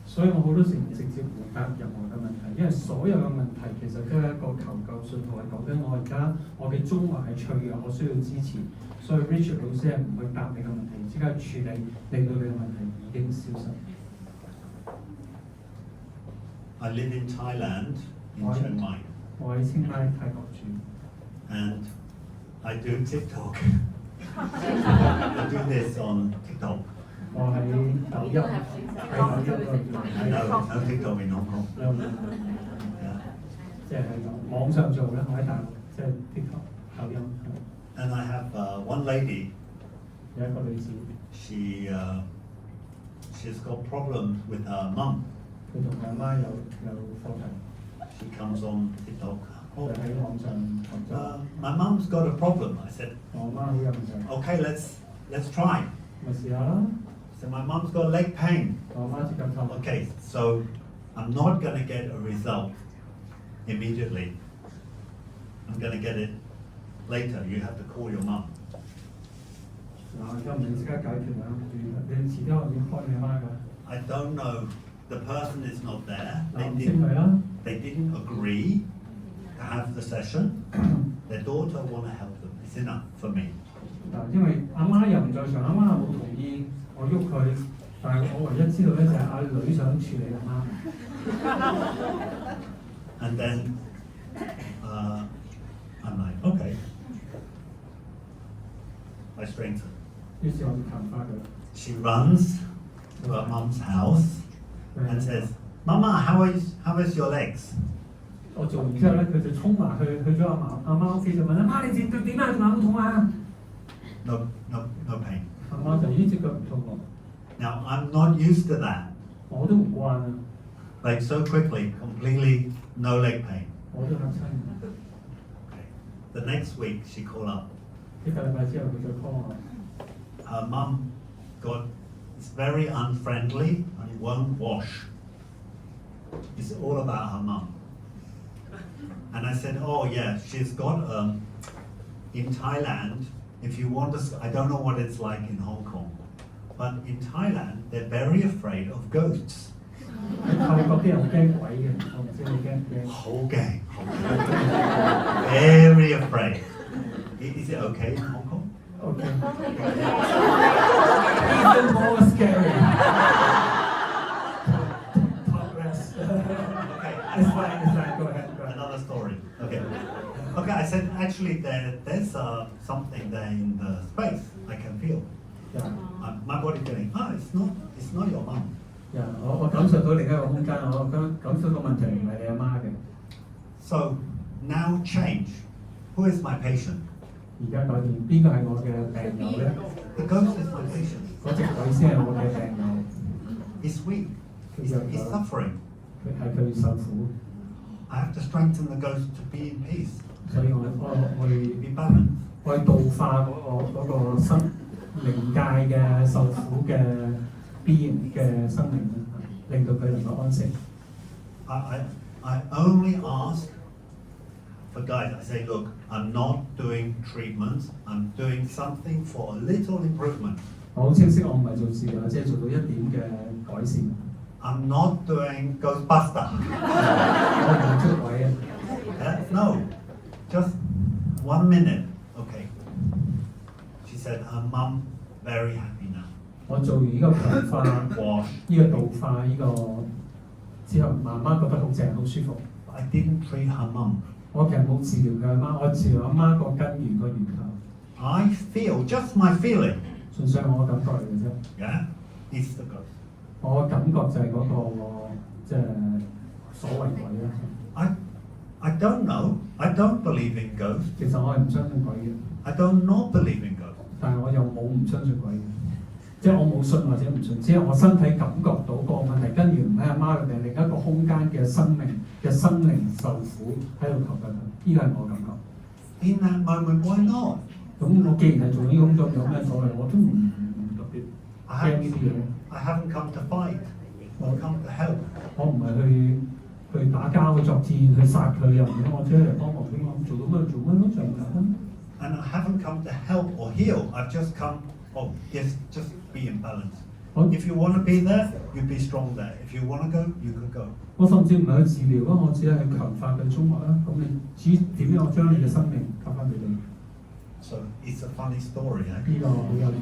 所以我好多時唔直接回答任何嘅問題，因為所有嘅問題其實都係一個求救信號，係講緊我而家我嘅中環係脆弱，我需要支持。所以 Richard 老師係唔會答你嘅問題，即刻處理，令到你嘅問題已經消失。I live in Thailand, in Chiang Mai. 我喺清邁泰國住。And I do TikTok. I do this on TikTok. 我喺抖音，喺抖音嗰度。No TikTok in Hong Kong. 即係喺網上做咧，我喺大陸即係 TikTok 抖音。And I have one lady. 有一個女子。She's got problems with her mum. 佢同佢媽有課題。She comes on TikTok. 喺網上學習。My mum's got a problem. I said. 我媽好有問題。Okay, let's try. 咪試下啦。So my mum's got leg pain. 我媽接近頭。Okay, so I'm not going to get a result immediately. I'm going to get it later. You have to call your mum. 嗱，而家唔係即刻解決啦，你遲啲我要 call 你媽㗎。I don't know. The person is not there. They didn't agree to have the session. Their daughter want to help them. It's enough for me. 嗱，因為阿媽又唔在場，阿媽冇同意我喐佢，但係我唯一知道咧就係阿女想處理阿媽。And then I'm like, okay. I strengthen. 於是我就彈翻佢。She runs to her mum's house and says, "Mama, how is your legs?" 我做完之後咧，佢就衝埋去咗阿媽屋企就問阿媽：你隻腳點啊？仲有冇痛啊 No pain. 阿媽就咦隻腳唔痛喎。Now I'm not used to that. 我都唔慣啊。Like so quickly, completely no leg pain. 我都嚇親。The next week she called up. 一個禮拜之後佢再 call 我。Her mum is very unfriendly and won't wash. It's all about her mum. And I said, oh yeah, she's got in Thailand, if you want to, I don't know what it's like in Hong Kong, but in Thailand, they're very afraid of ghosts. 泰國啲人好驚鬼嘅，我唔知你驚唔驚？好驚，very afraid. Is it okay in Hong Kong? Okay. Even more scary. Talk less. Okay. It's fine. Go ahead. Another story. Okay. Okay, I said actually there's something there in the space I can feel. Yeah. My body feeling, it's not your mom. Yeah, 我感受到另一個空間，我感受到問題唔係你阿媽嘅。So now change. Who is my patient? 而家改變，邊個係我嘅病友咧 The ghost is my patient. 嗰隻鬼先係我嘅病友。He's weak. He's suffering. 佢係佢受苦。I have to strengthen the ghost to be in peace. 所以我be balanced. 我去度化嗰個生靈界嘅受苦嘅邊嘅生命令到佢能夠安息。I only ask for guys. I say, look, I'm not doing treatments. I'm doing something for a little improvement. 我好清晰，我唔係做治療，即係做到一點嘅改善。I'm not doing Ghostbuster. 我唔係出位啊。No, just 1 minute. Okay. She said her mum very happy now. 我做完呢個強化，呢個度化呢個之後，媽媽覺得好正，好舒服。I didn't treat her mum. 我其實冇治療佢阿媽，我治療阿媽個根源個源頭。I feel just my feeling. 純粹係我感覺嚟嘅啫。Yeah, it's the ghost. 我感覺就係嗰個即係所謂鬼啦。I don't know. I don't believe in ghosts. 其實我係唔相信鬼嘅， I don't not believe in ghosts. 但係我又冇唔相信鬼嘅，即係我冇信或者唔信，只係我身體感覺到個問題根源唔喺阿媽入邊，另一個空間嘅生命嘅生靈受苦喺度求緊佢，呢個係我感覺。In that moment, why not? 咁我既然係做呢工作，有咩所謂？我都唔特別驚呢啲嘢。I haven't come to fight. I've come to help. 我唔係去打交去作戰去殺佢又唔係，我只係嚟幫忙啫嘛，做到咩做咩咯，就咁簡單。And I haven't come to help or heal. I've just come, oh, yes, just be in balance. If you want to be there, you be strong there. If you want to go, you can go. 我甚至唔係去治療啦，我只係去強化佢中脈啦。咁你至點樣將你嘅生命給翻俾你？ So it's a funny story, eh? 呢個好有趣。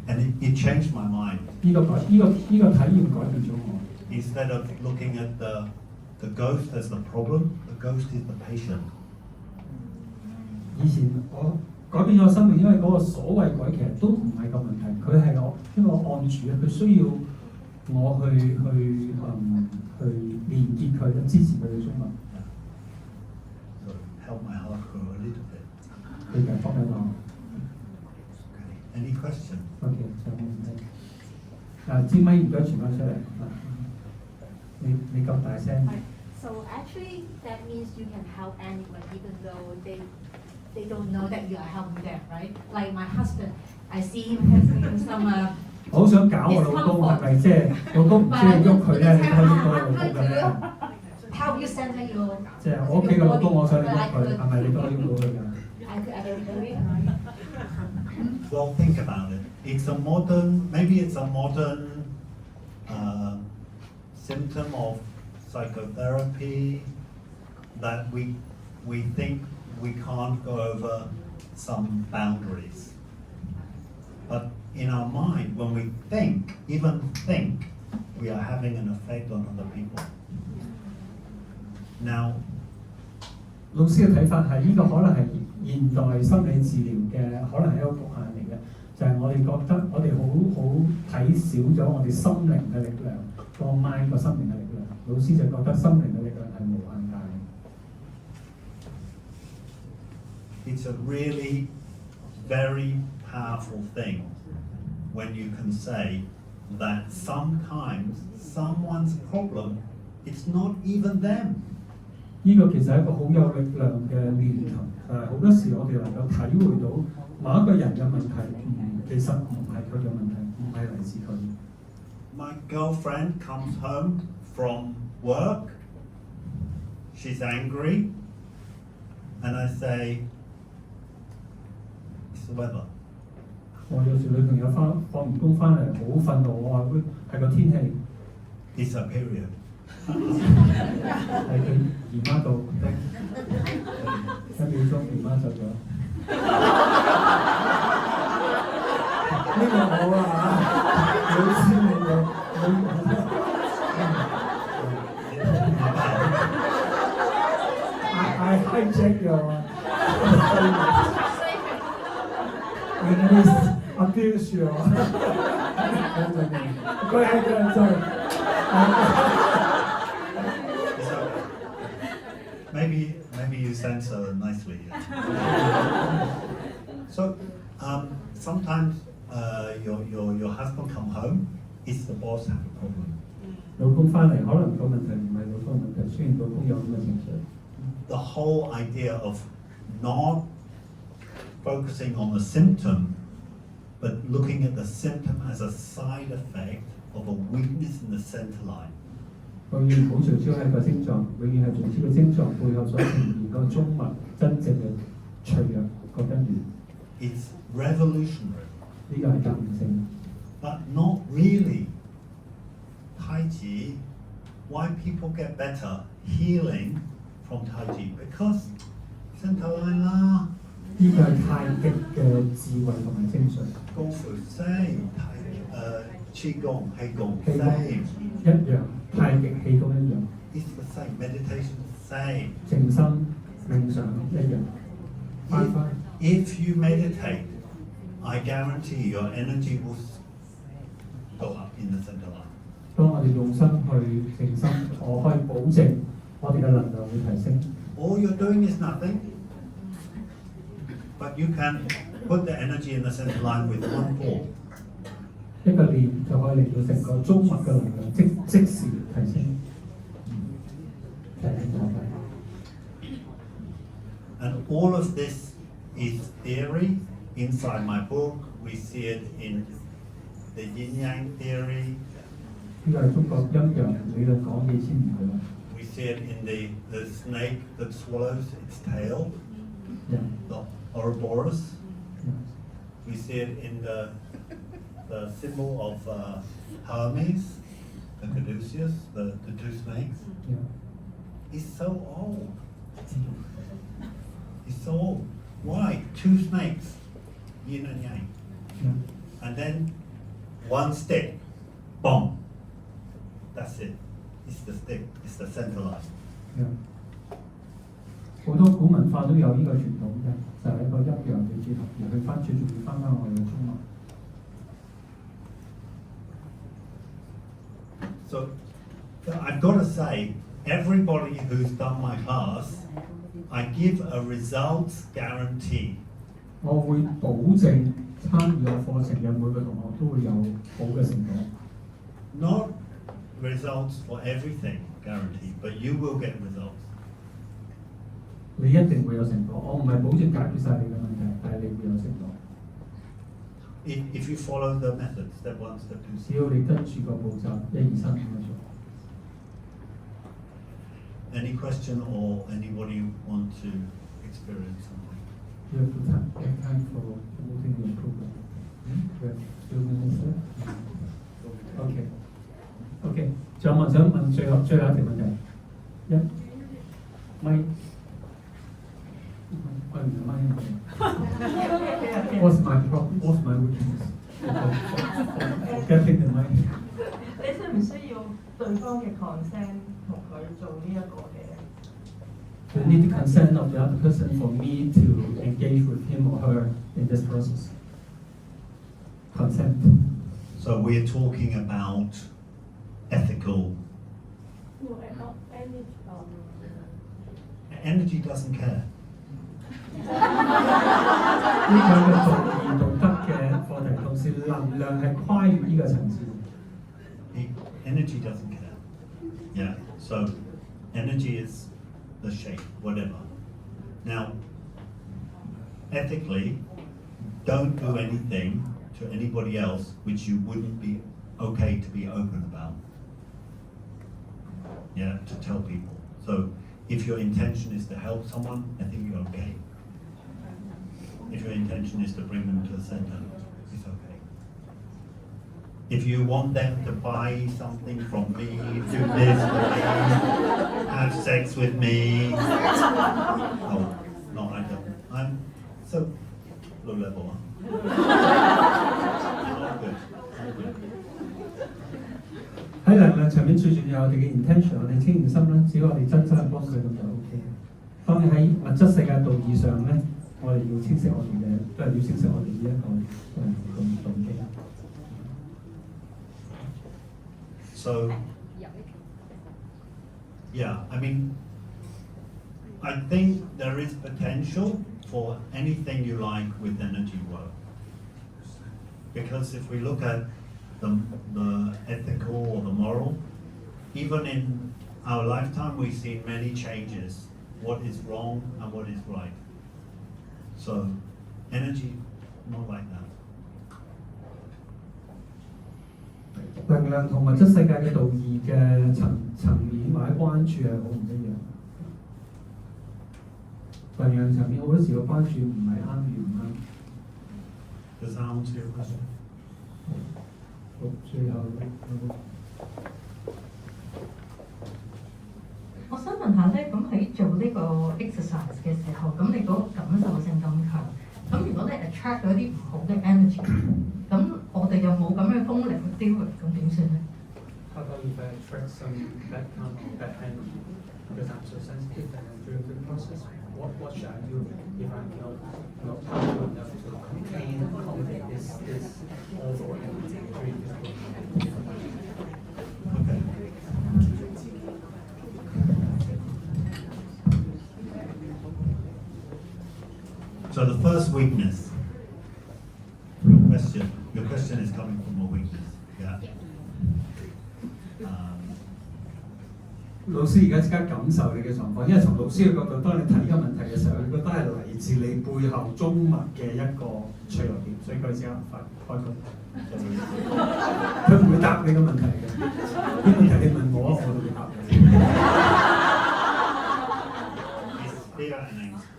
And it changed my mind. 呢個體驗改變咗我。Instead of looking at the ghost as the problem, the ghost is the patient. 以前我改變咗生命，因為嗰個所謂鬼其實都唔係個問題，佢係我一個案主，佢需要我去連結佢，支持佢嘅中脈。So help my heart grow a little bit. 佢就幫緊我。Any question? OK， 上冇問題。支咪唔該傳翻出嚟。你咁大聲。So actually, that means you can help anyone, even though they don't know that you are helping them, right? Like my husband, I see him having some 我好想搞我老公，係咪即係老公唔中意喐佢咧？你可以喐我老公嘅咧？Help you center your 即係我屋企嘅老公，我想你喐佢，係咪你都可以喐到佢㗎？ I could do it. Well, think about it. Maybe it's a modern symptom of psychotherapy that we think we can't go over some boundaries. But in our mind, when we even think, we are having an effect on other people. Now, 老師嘅睇法係呢個可能係現代心理治療嘅，可能係一個局限嚟嘅，就係我哋覺得我哋好睇少咗我哋心靈嘅力量，個 mind 個心靈嘅力量。老師就覺得心靈嘅力量係無限大。It's a really very powerful thing when you can say that sometimes someone's problem, it's not even them. 呢個其實係一個好有力量嘅念頭，好多時我哋能夠體會到某一個人嘅問題，其實唔係佢嘅問題，唔係嚟自佢。My girlfriend comes home from work, she's angry, and I say, it's the weather. 我有時女朋友放完工翻嚟好憤怒，我話會係個天氣。It's a period. 係佢姨媽到，1秒鐘姨媽走咗。呢個好啊，老師你I hijack your English abuse you. Go ahead, sorry. Maybe you censor nicely. So sometimes your husband come home, it's the boss have a problem. 老公翻嚟可能個問題唔係老公問題，雖然老公有咁嘅情緒。The whole idea of not focusing on the symptom, but looking at the symptom as a side effect of a weakness in the center line. 永遠唔好聚焦喺個症狀，永遠係聚焦個症狀背後所呈現個中脈真正嘅脆弱個根源。It's revolutionary. 呢個係革命性。But not really. Tai Chi, why people get better healing from Tai Chi? Because center line 啦。呢個係太極嘅智慧同埋精髓。功夫 same， 氣功、氣功 same， 一樣，太極氣功一樣。It's the same, meditation same。靜心冥想一樣。If you meditate, I guarantee your energy will go up in the center line。當我哋用心去靜心，我可以保證我哋嘅能量會提升。all you're doing is nothing, but you can put the energy in the center line with one pull. 一個念就可以令到成個中脈嘅能量即時提升。And all of this is theory inside my book. We see it in the yin yang theory. 呢個係中國陰陽理論講幾千年嘅啦。We see it in the snake that swallows its tail, the Ouroboros. We see it in the symbol of Hermes, the caduceus, the two snakes. He's so old. He's so old. Why? Two snakes, yin and yang. And then one stick, boom. That's it. It's the stick. It's the center line. 好多古文化都有呢個傳統嘅，就係一個陰陽嘅結合，而佢最重要翻我哋嘅中脈。So I've got to say, everybody who's done my class, I give a results guarantee. 我會保證參與我課程嘅每個同學都會有好嘅成果。Not results for everything guaranteed, but you will get results. 你一定會有成果，我唔係保證解決晒你嘅問題，但係你會有成果。If you follow the method, step 1, step 2, 只要你跟住個步驟1、2、3咁樣做。Any question or anybody want to experience something? You have to take time for promoting your program. You have 2 minutes left. OK， 仲有想問最後一條問題。咪。What's my problem? What's my weakness? Getting the mic. 你需唔需要對方嘅 consent 同佢做呢一個嘅？ You need the consent of the other person for me to engage with him or her in this process. Consent. So we're talking about ethical. No, energy doesn't care. 呢個係個道義道德嘅課題，同時能量係跨越呢個層次。Energy doesn't care. Yeah. So energy is the shape, whatever. Now, ethically, don't do anything to anybody else which you wouldn't be okay to be open about. Yeah, to tell people. So if your intention is to help someone, I think you're okay. If your intention is to bring them to the center, it's okay. If you want them to buy something from me, do this for me, have sex with me, oh, no, I don't. I'm so low level. Not good. 喺能量層面最重要我哋嘅 intention， 我哋清唔心啦，只要我哋真心去幫佢咁就 OK。當然喺物質世界道義上咧，我哋要清晰我哋嘅，都係要清晰我哋呢一個動機。So, yeah, I mean, I think there is potential for anything you like with energy work. Because if we look at the ethical or the moral, even in our lifetime we've seen many changes, what is wrong and what is right. So, energy, not like that. 能量同物質世界嘅道義嘅層面或者關注係好唔一樣。能量層面好多時個關注唔係啱與唔啱。Does that answer your question? 好，最後我想問下咧，咁喺做呢個 exercise 嘅時候，咁你嗰個感受性咁強，咁如果你 attract 到一啲唔好嘅 energy， 咁我哋又冇咁嘅功力去 deal with， 咁點算咧 ？How about if I attract some bad karma or bad energy? Because I'm so sensitive and during the process, what should I do if I'm not powerful enough to contain and accommodate this awful energy during this process? Okay. So the first weakness, your question is coming from a weakness, yeah. 老師而家即刻感受你嘅狀況，因為從老師嘅角度，當你睇呢個問題嘅時候，佢覺得係嚟自你背後中物嘅一個脆弱點，所以佢即刻開口。佢唔會答你個問題嘅，啲問題你問我都會答你。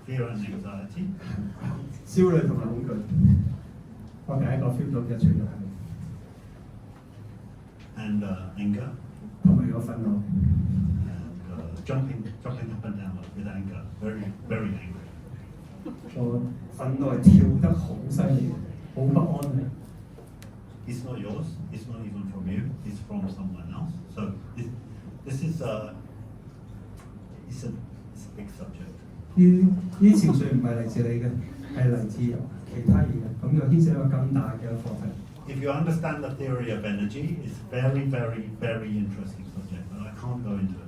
Fear and anxiety. 焦慮同埋恐懼，我第一個 feel 到嘅脆弱係。And anger. 同埋有憤怒。Jumping up and down with anger, very angry. 我憤怒係跳得好犀利，好不安嘅。It's not yours. It's not even from you. It's from someone else. So this is it's a big subject. 呢情緒唔係嚟自你嘅，係嚟自其他嘢嘅，咁就牽涉一個更大嘅課題。If you understand the theory of energy, it's very interesting subject, but I can't go into it.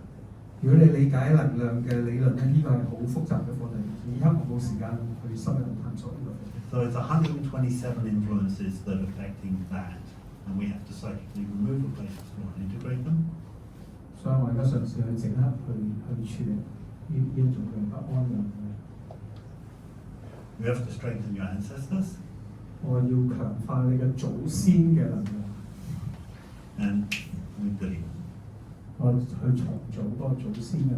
如果你理解能量嘅理論咧，呢個係好複雜嘅課題，而家我冇時間去深入探索呢個。So it's 127 influences that are affecting that, and we have to psychically remove the places or integrate them. 所以我而家嘗試去即刻去處理呢種嘅不安嘅。You have to strengthen your ancestors. 我要強化你嘅祖先嘅能量。And mentally. 我去重組嗰個祖先嘅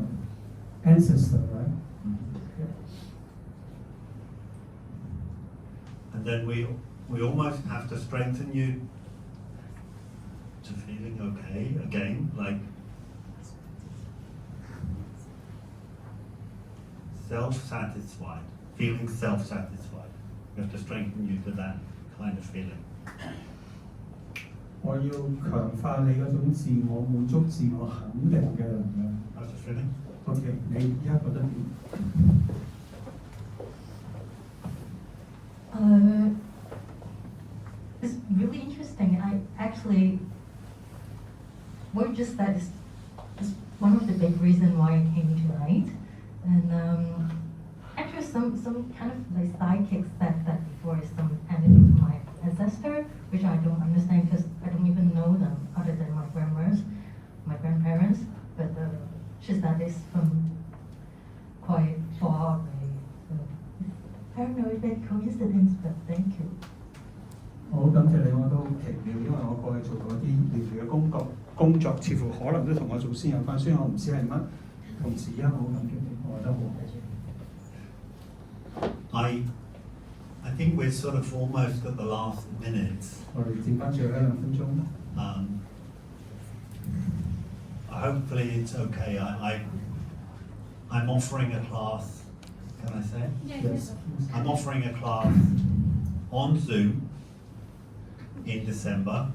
ancestor, right? And then we almost have to strengthen you to feeling okay again, like self-satisfied, feeling self-satisfied. We have to strengthen you to that kind of feeling. 我要強化你嗰種自我滿足、自我肯定嘅能量。How's it feeling? OK， 你而家覺得點？ It's really interesting. I actually, what you just said is one of the big reasons why I came tonight. And actually some kind of like psychic said that before is some energy from my ancestor, which I don't understand because I don't even know them other than my grandparents. But she said it's from quite far away. So I don't know if it's coincidence, but thank you. 好感謝你，我都奇妙，因為我過去做過啲療癒嘅工作，似乎可能都同我祖先有關，雖然我唔知係乜，同時而家好感激你，我覺得好好。I think we're sort of almost at the last minutes. 我哋剩翻最後1-2分鐘。Hopefully it's okay. I'm offering a class. Can I say? Yes. I'm offering a class on Zoom in December